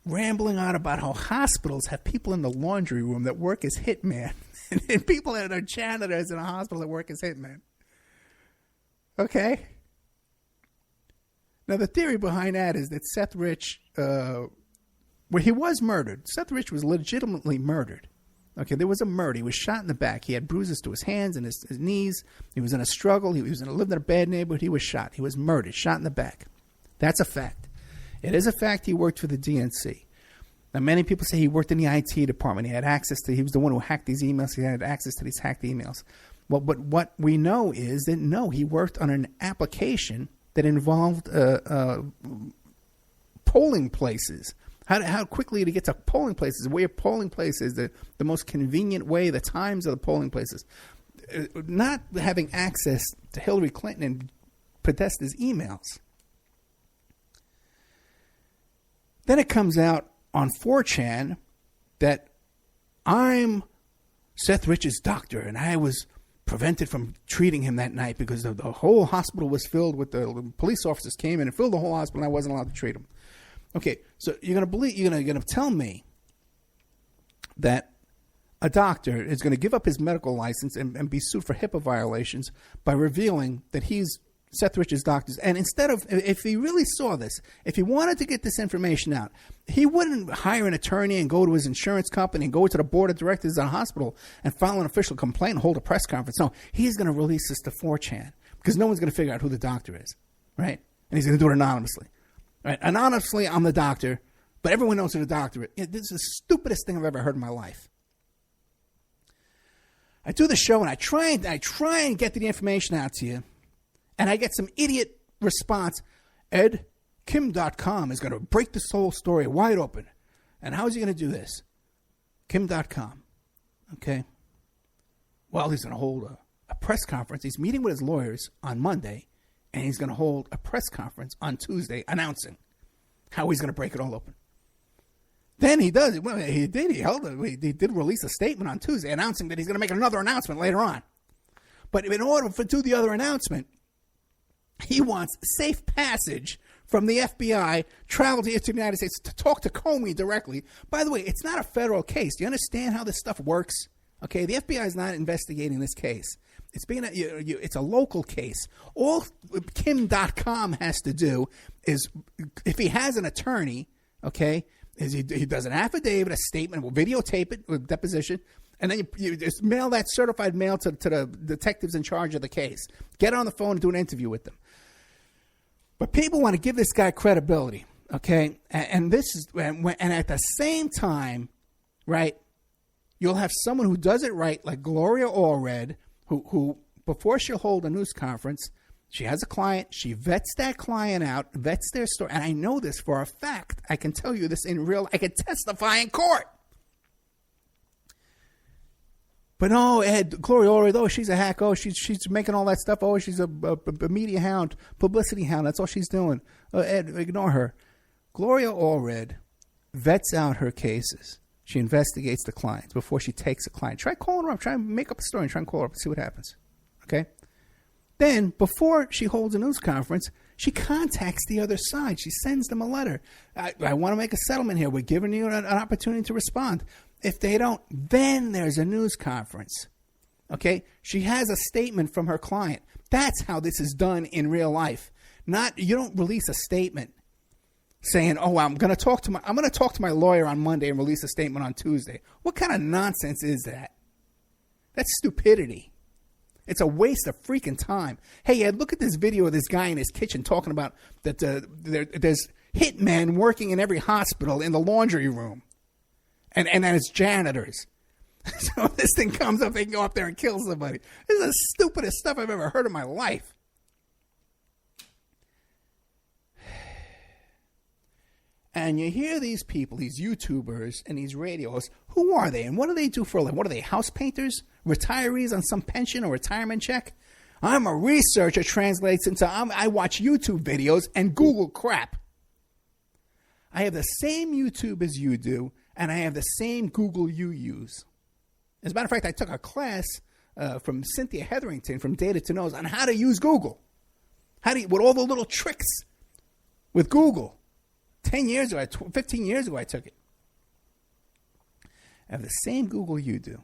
rambling on about how hospitals have people in the laundry room that work as hitmen and people that are janitors in a hospital that work as hitmen. Okay? Now, the theory behind that is that Seth Rich, he was murdered. Seth Rich was legitimately murdered. Okay, there was a murder. He was shot in the back. He had bruises to his hands and his knees. He was in a struggle. He lived in a bad neighborhood. He was shot. He was murdered, shot in the back. That's a fact. It is a fact he worked for the DNC. Now, many people say he worked in the IT department. He had access to, he was the one who hacked these emails. He had access to these hacked emails. Well, but what we know is that, no, he worked on an application that involved polling places. How quickly to get to polling places, where polling places, the most convenient way, the times of the polling places. Not having access to Hillary Clinton and Podesta's emails. Then it comes out on 4chan that I'm Seth Rich's doctor and I was prevented from treating him that night because the whole hospital was filled with the police officers came in and filled the whole hospital and I wasn't allowed to treat him. Okay, so you're gonna tell me that a doctor is going to give up his medical license and be sued for HIPAA violations by revealing that he's Seth Rich's doctors. And instead of, if he really saw this, if he wanted to get this information out, he wouldn't hire an attorney and go to his insurance company and go to the board of directors of the hospital and file an official complaint and hold a press conference. No, he's going to release this to 4chan because no one's going to figure out who the doctor is, right? And he's going to do it anonymously. Right? Anonymously, I'm the doctor, but everyone knows who the doctor is. This is the stupidest thing I've ever heard in my life. I do the show and I try and get the information out to you. And I get some idiot response. Ed, Kim.com is going to break this whole story wide open. And how is he going to do this? Kim.com. Okay. Well, he's going to hold a press conference. He's meeting with his lawyers on Monday. And he's going to hold a press conference on Tuesday announcing how he's going to break it all open. Then he does. Well, he did. He did release a statement on Tuesday announcing that he's going to make another announcement later on. But in order to do the other announcement, he wants safe passage from the FBI, travel to the United States to talk to Comey directly. By the way, it's not a federal case. Do you understand how this stuff works? Okay, the FBI is not investigating this case. It's a local case. All Kim.com has to do is, if he has an attorney, okay, is he does an affidavit, a statement, we'll videotape it with deposition, and then you just mail that certified mail to the detectives in charge of the case. Get on the phone and do an interview with them. But people want to give this guy credibility, okay? And at the same time, right, you'll have someone who does it right, like Gloria Allred, who before she'll hold a news conference, she has a client, she vets that client out, vets their story. And I know this for a fact. I can tell you this I can testify in court. But no, Ed, Gloria Allred, oh, she's a hack. Oh, she's making all that stuff. Oh, she's a media hound, publicity hound. That's all she's doing. Ed, ignore her. Gloria Allred vets out her cases. She investigates the clients before she takes a client. Try calling her up. Try and make up a story and try and call her up and see what happens. Okay? Then, before she holds a news conference, she contacts the other side. She sends them a letter. I want to make a settlement here. We're giving you an opportunity to respond. If they don't, then there's a news conference. Okay? She has a statement from her client. That's how this is done in real life. You don't release a statement saying, "Oh, I'm going to talk to my lawyer on Monday and release a statement on Tuesday." What kind of nonsense is that? That's stupidity. It's a waste of freaking time. Hey, Ed, look at this video of this guy in his kitchen talking about that there's hitmen working in every hospital in the laundry room. And then it's janitors. So if this thing comes up, they can go up there and kill somebody. This is the stupidest stuff I've ever heard in my life. And you hear these people, these YouTubers and these radios, who are they and what do they do for a living? What are they, house painters? Retirees on some pension or retirement check? I'm a researcher, translates into I watch YouTube videos and Google crap. I have the same YouTube as you do, and I have the same Google you use. As a matter of fact, I took a class from Cynthia Hetherington from Data to Knows on how to use Google. With all the little tricks with Google. 10 years ago, 15 years ago, I took it. I have the same Google you do.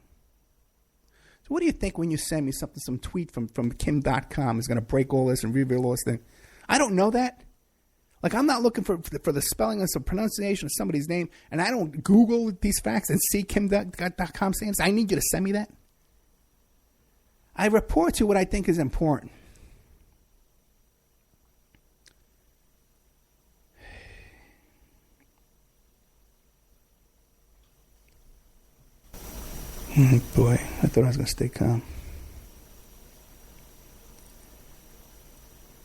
So what do you think when you send me something, some tweet from Kim.com is going to break all this and reveal all this thing? I don't know that. Like, I'm not looking for the spelling or some pronunciation of somebody's name, and I don't Google these facts and see Kim.com saying this. I need you to send me that. I report to what I think is important. Boy, I thought I was going to stay calm.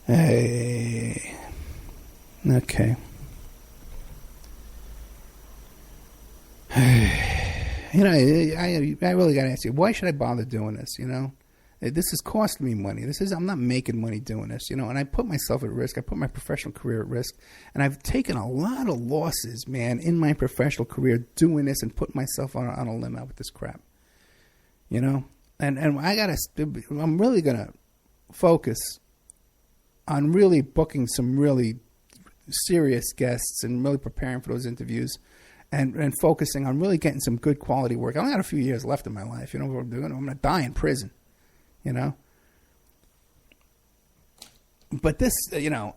Hey. Okay. You know, I really got to ask you, why should I bother doing this, you know? This is costing me money. I'm not making money doing this, you know, and I put myself at risk. I put my professional career at risk, and I've taken a lot of losses, man, in my professional career doing this and putting myself on a limb out with this crap. You know, and I'm really going to focus on really booking some really serious guests and really preparing for those interviews and focusing on really getting some good quality work. I only got a few years left in my life. You know what I'm doing? I'm going to die in prison, you know. But this, Now,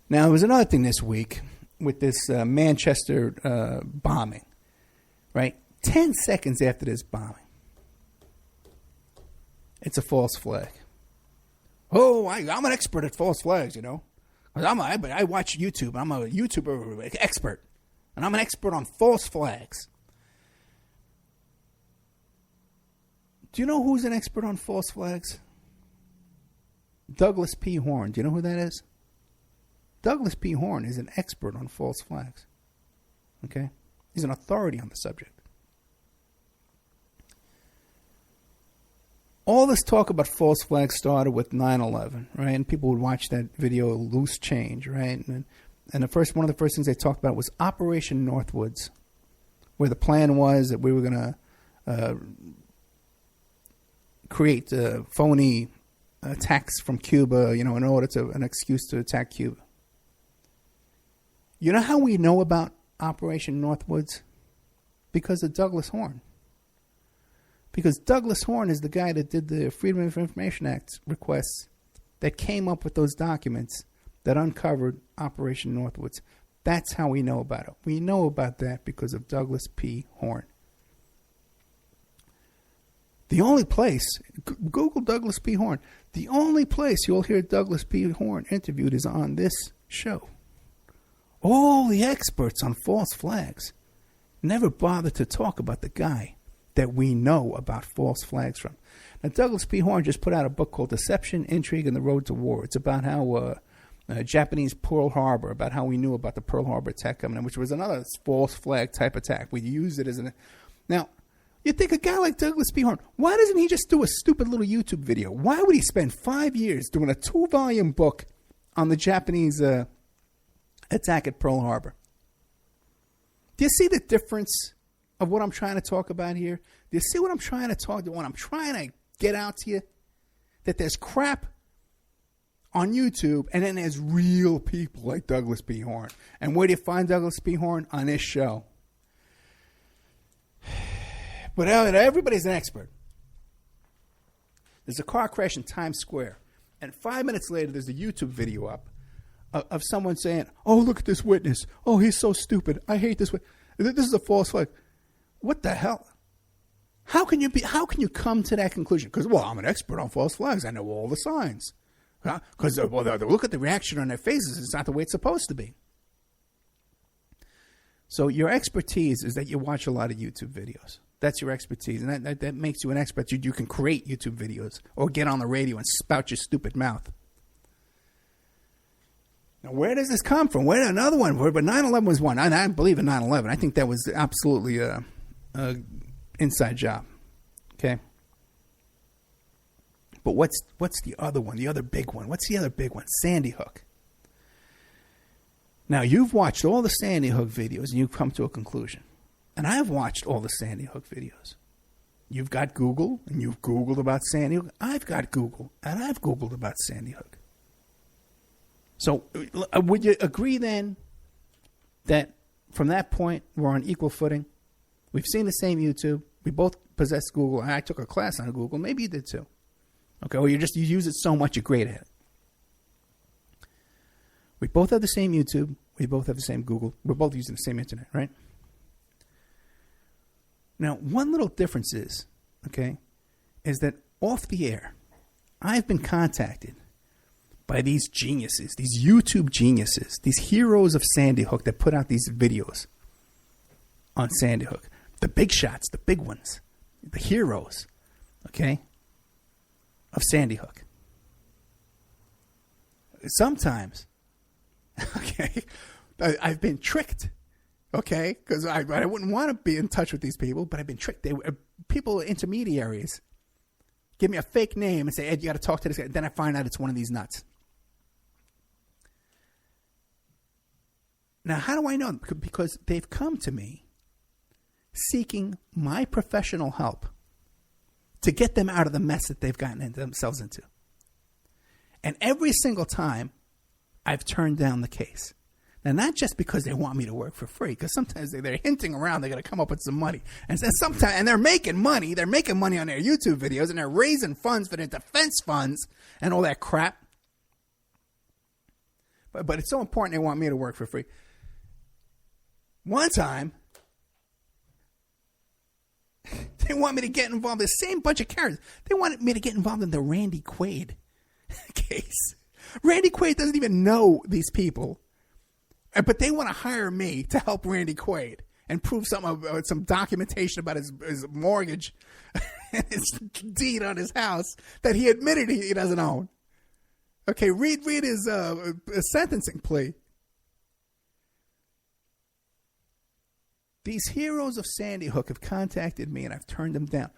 there was another thing this week with this Manchester bombing, right? 10 seconds after this bombing, it's a false flag. Oh, I'm an expert at false flags, I watch YouTube. I'm a YouTuber expert, and I'm an expert on false flags. Do you know who's an expert on false flags? Douglas P. Horn. Do you know who that is? Douglas P. Horn is an expert on false flags. Okay? He's an authority on the subject. All this talk about false flags started with 9/11, right? And people would watch that video, Loose Change, right? And one of the first things they talked about was Operation Northwoods, where the plan was that we were going to create phony attacks from Cuba, in order to an excuse to attack Cuba. You know how we know about Operation Northwoods? Because of Douglas Horn. Because Douglas Horn is the guy that did the Freedom of Information Act requests that came up with those documents that uncovered Operation Northwoods. That's how we know about it. We know about that because of Douglas P. Horn. The only place, Google Douglas P. Horn, the only place you'll hear Douglas P. Horn interviewed is on this show. All the experts on false flags never bother to talk about the guy that we know about false flags from. Now, Douglas P. Horn just put out a book called Deception, Intrigue, and the Road to War. It's about how Japanese Pearl Harbor, about how we knew about the Pearl Harbor attack coming in, which was another false flag type attack. We used it as an... Now, you think a guy like Douglas P. Horn, why doesn't he just do a stupid little YouTube video? Why would he spend 5 years doing a 2-volume book on the Japanese attack at Pearl Harbor? Do you see the difference of what I'm trying to talk about here? Do you see what I'm trying to talk about? What I'm trying to get out to you? That there's crap on YouTube, and then there's real people like Douglas P. Horn. And where do you find Douglas P. Horn? On this show. But everybody's an expert. There's a car crash in Times Square, and 5 minutes later, there's a YouTube video up of someone saying, "Oh, look at this witness. Oh, he's so stupid. I hate this witness. This is a false flag." What the hell? How can you come to that conclusion? Because, I'm an expert on false flags. I know all the signs. Because look at the reaction on their faces. It's not the way it's supposed to be. So your expertise is that you watch a lot of YouTube videos. That's your expertise, and that makes you an expert. You can create YouTube videos or get on the radio and spout your stupid mouth. Now, where does this come from? Where another one? But 9/11 was one. I believe in 9/11. I think that was absolutely a inside job. Okay. But what's the other one? The other big one. What's the other big one? Sandy Hook. Now, you've watched all the Sandy Hook videos, and you've come to a conclusion. And I've watched all the Sandy Hook videos. You've got Google, and you've Googled about Sandy Hook. I've got Google, and I've Googled about Sandy Hook. So would you agree then that from that point we're on equal footing? We've seen the same YouTube. We both possess Google. I took a class on Google. Maybe you did too. Okay, or you use it so much you're great at it. We both have the same YouTube. We both have the same Google. We're both using the same internet, right? Now, one little difference is that off the air, I've been contacted by these geniuses, these YouTube geniuses, these heroes of Sandy Hook that put out these videos on Sandy Hook. The big shots, the big ones, the heroes, of Sandy Hook. Sometimes, I've been tricked. Because I wouldn't want to be in touch with these people, but I've been tricked. People, intermediaries, give me a fake name and say, "Ed, you got to talk to this guy." Then I find out it's one of these nuts. Now, how do I know? Because they've come to me seeking my professional help to get them out of the mess that they've gotten themselves into. And every single time, I've turned down the case. And not just because they want me to work for free, because sometimes they're hinting around they're going to come up with some money. And sometimes, and they're making money. They're making money on their YouTube videos, and they're raising funds for their defense funds and all that crap. But it's so important they want me to work for free. One time, they want me to get involved. The same bunch of characters. They wanted me to get involved in the Randy Quaid case. Randy Quaid doesn't even know these people. But they want to hire me to help Randy Quaid and prove some documentation about his mortgage and his deed on his house that he admitted he doesn't own. Okay, read his sentencing plea. These heroes of Sandy Hook have contacted me, and I've turned them down.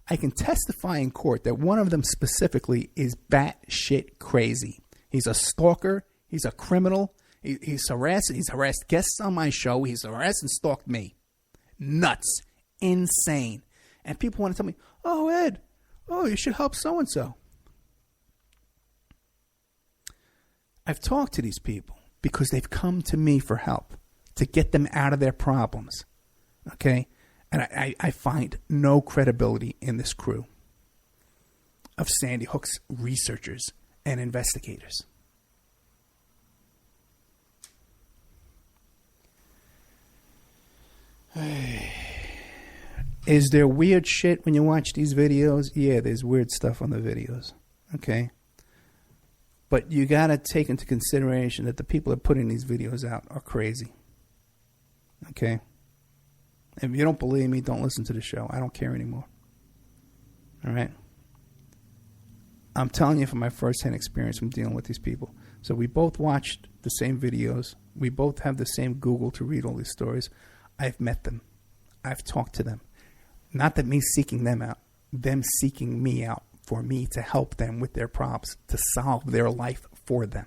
I can testify in court that one of them specifically is batshit crazy. He's a stalker. He's a criminal. He's harassed guests on my show. He's harassed and stalked me. Nuts. Insane. And people want to tell me, oh, Ed, you should help so-and-so. I've talked to these people because they've come to me for help to get them out of their problems. Okay? And I find no credibility in this crew of Sandy Hook's researchers and investigators. Is there weird shit when you watch these videos? Yeah, there's weird stuff on the videos. Okay? But you got to take into consideration that the people that are putting these videos out are crazy. Okay? If you don't believe me, don't listen to the show. I don't care anymore. All right? I'm telling you from my first-hand experience from dealing with these people. So we both watched the same videos. We both have the same Google to read all these stories. I've met them. I've talked to them. Not that me seeking them out. Them seeking me out for me to help them with their problems, to solve their life for them.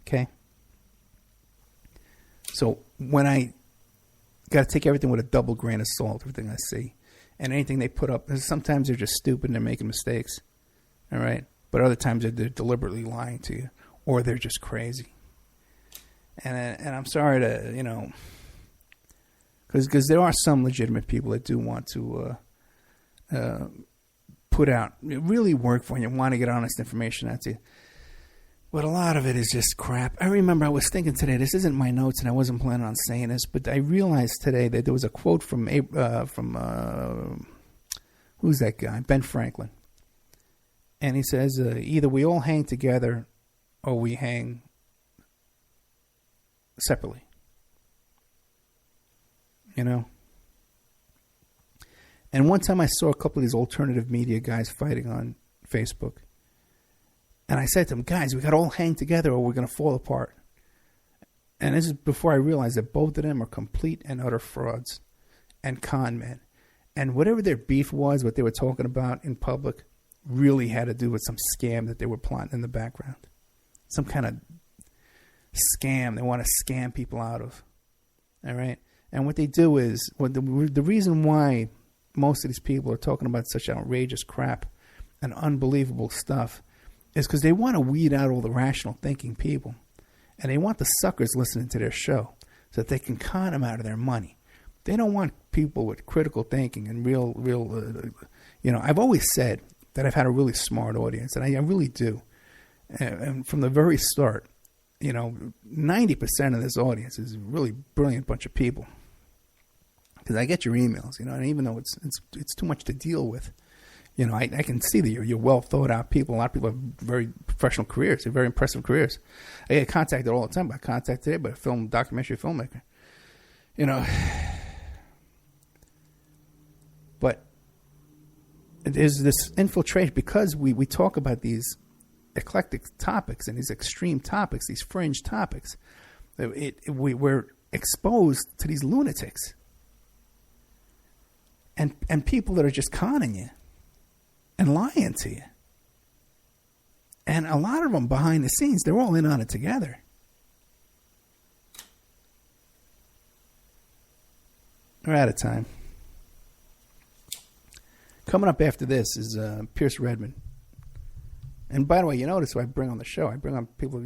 Okay? So when I got to take everything with a double grain of salt, everything I see, and anything they put up, sometimes they're just stupid and they're making mistakes. All right? But other times they're deliberately lying to you, or they're just crazy. And I'm sorry to, because there are some legitimate people that do want to put out, really work for you, want to get honest information out to you. But a lot of it is just crap. I remember I was thinking today, this isn't my notes and I wasn't planning on saying this, but I realized today that there was a quote from who's that guy? Ben Franklin. And he says, either we all hang together or we hang separately. And one time I saw a couple of these alternative media guys fighting on Facebook. And I said to them, guys, we got to all hang together or we're going to fall apart. And this is before I realized that both of them are complete and utter frauds and con men. And whatever their beef was, what they were talking about in public, really had to do with some scam that they were plotting in the background. Some kind of scam they want to scam people out of. All right? And what they do is, the reason why most of these people are talking about such outrageous crap and unbelievable stuff is because they want to weed out all the rational thinking people. And they want the suckers listening to their show so that they can con them out of their money. They don't want people with critical thinking and real, I've always said that I've had a really smart audience, and I really do. And from the very start, 90% of this audience is a really brilliant bunch of people. Because I get your emails, and even though it's too much to deal with, I can see that you're well thought out people. A lot of people have very professional careers, very impressive careers. I get contacted all the time. I contacted today by a documentary filmmaker. But there's this infiltration because we talk about these eclectic topics and these extreme topics, these fringe topics. We're exposed to these lunatics. And people that are just conning you and lying to you. And a lot of them behind the scenes, they're all in on it together. We're out of time. Coming up after this is Pierce Redmond. And by the way, you notice who I bring on the show. I bring on people,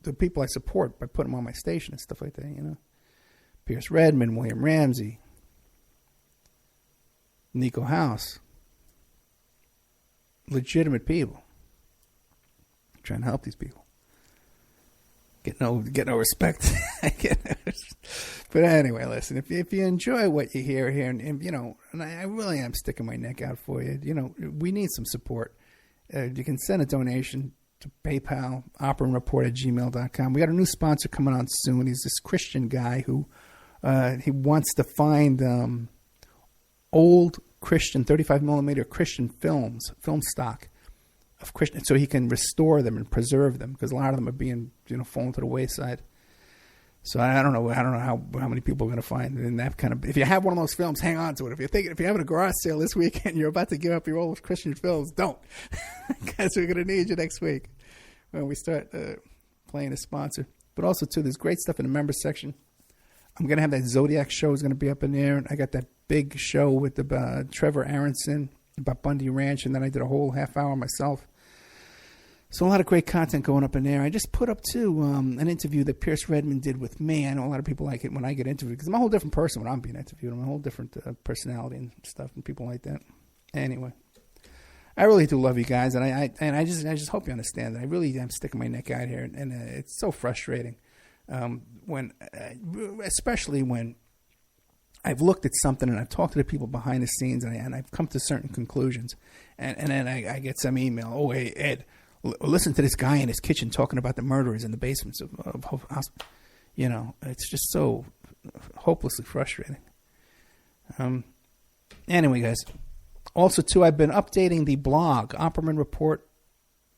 the people I support by putting them on my station and stuff like that, you know. Pierce Redmond, William Ramsey, Nico House. Legitimate people. I'm trying to help these people. Get no respect. But anyway, listen, if you enjoy what you hear here, and you know, and I really am sticking my neck out for you, you know, we need some support. You can send a donation to PayPal, operaandreport@gmail.com. We got a new sponsor coming on soon. He's this Christian guy who he wants to find old Christian 35mm Christian film stock of Christian, so he can restore them and preserve them, because a lot of them are being, you know, falling to the wayside. So I don't know how many people are going to find in that kind of. If you have one of those films, hang on to it. If you're having a garage sale this weekend, you're about to give up your old Christian films, don't, because we're going to need you next week when we start playing a sponsor. But also too, there's great stuff in the members section. I'm going to have that Zodiac show is going to be up in there, and I got that big show with the Trevor Aronson about Bundy Ranch, and then I did a whole half hour myself. So a lot of great content going up in there. I just put up, too, an interview that Pierce Redmond did with me. I know a lot of people like it when I get interviewed, because I'm a whole different person when I'm being interviewed. I'm a whole different personality and stuff, and people like that. Anyway, I really do love you guys, and I just hope you understand that I really am sticking my neck out here, and it's so frustrating especially when I've looked at something and I've talked to the people behind the scenes, and I've come to certain conclusions, and then I get some email. Oh, hey, Ed, listen to this guy in his kitchen talking about the murderers in the basements of hospitals. You know, it's just so hopelessly frustrating. Anyway, guys. Also, too, I've been updating the blog, Opperman Report,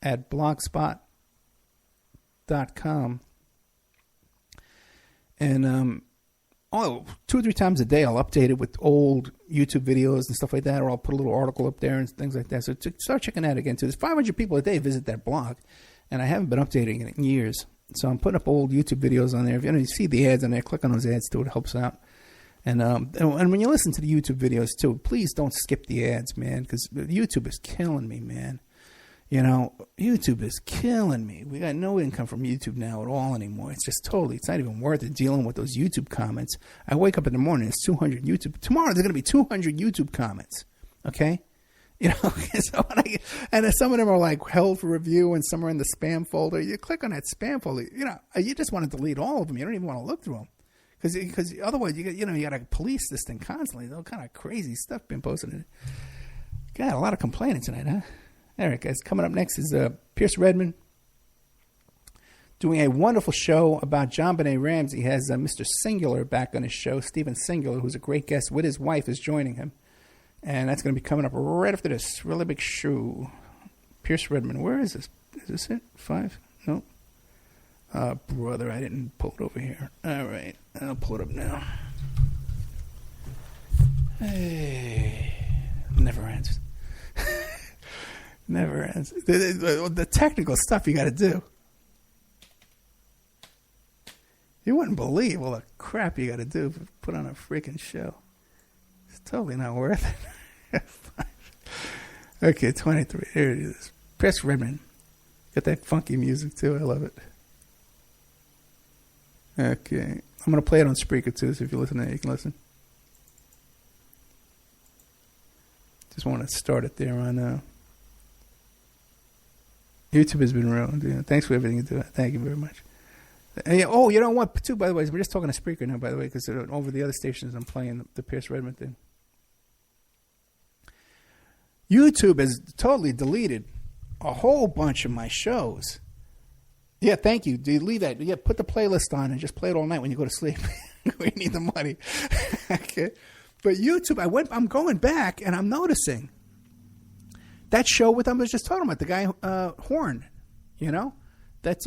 at blogspot.com. And 2 or 3 times a day I'll update it with old YouTube videos and stuff like that, or I'll put a little article up there and things like that. So start checking that again, too. There's 500 people a day visit that blog, and I haven't been updating it in years. So I'm putting up old YouTube videos on there. If you see the ads on there, click on those ads, too. It helps out. And when you listen to the YouTube videos, too, please don't skip the ads, man, because YouTube is killing me, man. You know, YouTube is killing me. We got no income from YouTube now at all anymore. It's just it's not even worth it dealing with those YouTube comments. I wake up in the morning, it's 200 YouTube. Tomorrow there's going to be 200 YouTube comments, okay? You know, and some of them are like held for review, and some are in the spam folder. You click on that spam folder, you know, you just want to delete all of them. You don't even want to look through them. Because otherwise, you got to police this thing constantly. All kind of crazy stuff being posted in it. Got a lot of complaining tonight, huh? All right, guys. Coming up next is Pierce Redmond doing a wonderful show about John Benet Ramsey. He has Mr. Singular back on his show. Stephen Singular, who's a great guest with his wife, is joining him. And that's going to be coming up right after this really big show. Pierce Redmond. Where is this? Is this it? 5? No. Brother, I didn't pull it over here. All right. I'll pull it up now. Hey. Never ends. Never ends. The technical stuff you got to do. You wouldn't believe all the crap you got to do to put on a freaking show. It's totally not worth it. Okay, 23. Here it is. Pierce Redmond. Got that funky music, too. I love it. Okay. I'm going to play it on Spreaker, too, so if you listen to it, you can listen. Just want to start it there on... YouTube has been ruined. Yeah, thanks for everything you do. Thank you very much. And yeah, you know what, too, by the way, we're just talking to Spreaker now, by the way, because over the other stations I'm playing the Pierce Redmond thing. YouTube has totally deleted a whole bunch of my shows. Yeah, thank you. Delete that. Yeah, put the playlist on and just play it all night when you go to sleep. We need the money. Okay. But YouTube, I'm going back and I'm noticing that show with I was just talking about, the guy Horn, you know, that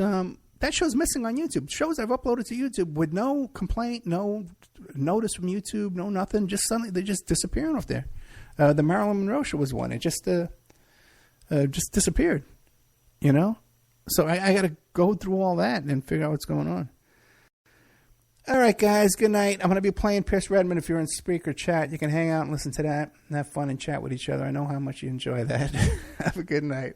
show's missing on YouTube. Shows I've uploaded to YouTube with no complaint, no notice from YouTube, no nothing. Just suddenly they're just disappearing off there. The Marilyn Monroe show was one. It just disappeared, you know. So I got to go through all that and figure out what's going on. All right, guys. Good night. I'm going to be playing Pierce Redmond. If you're in Spreaker chat, you can hang out and listen to that and have fun and chat with each other. I know how much you enjoy that. Have a good night.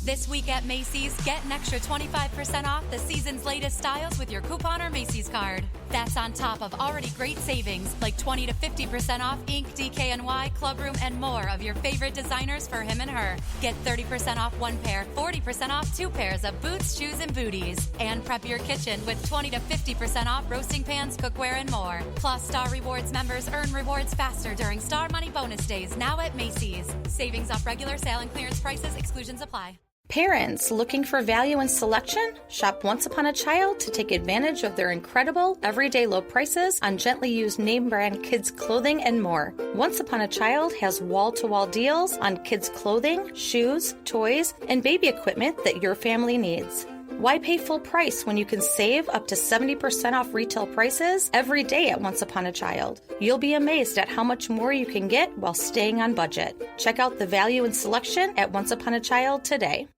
This week at Macy's, get an extra 25% off the season's latest styles with your coupon or Macy's card. That's on top of already great savings like 20 to 50% off Ink, DKNY, Clubroom, and more of your favorite designers for him and her. Get 30% off one pair, 40% off two pairs of boots, shoes, and booties. And prep your kitchen with 20 to 50% off roasting pans, cookware, and more. Plus, Star Rewards members earn rewards faster during Star Money bonus days now at Macy's. Savings off regular sale and clearance prices. Exclusions apply. Parents looking for value and selection? Shop Once Upon a Child to take advantage of their incredible everyday low prices on gently used name brand kids clothing and more. Once Upon a Child has wall-to-wall deals on kids clothing, shoes, toys, and baby equipment that your family needs. Why pay full price when you can save up to 70% off retail prices every day at Once Upon a Child? You'll be amazed at how much more you can get while staying on budget. Check out the value and selection at Once Upon a Child today.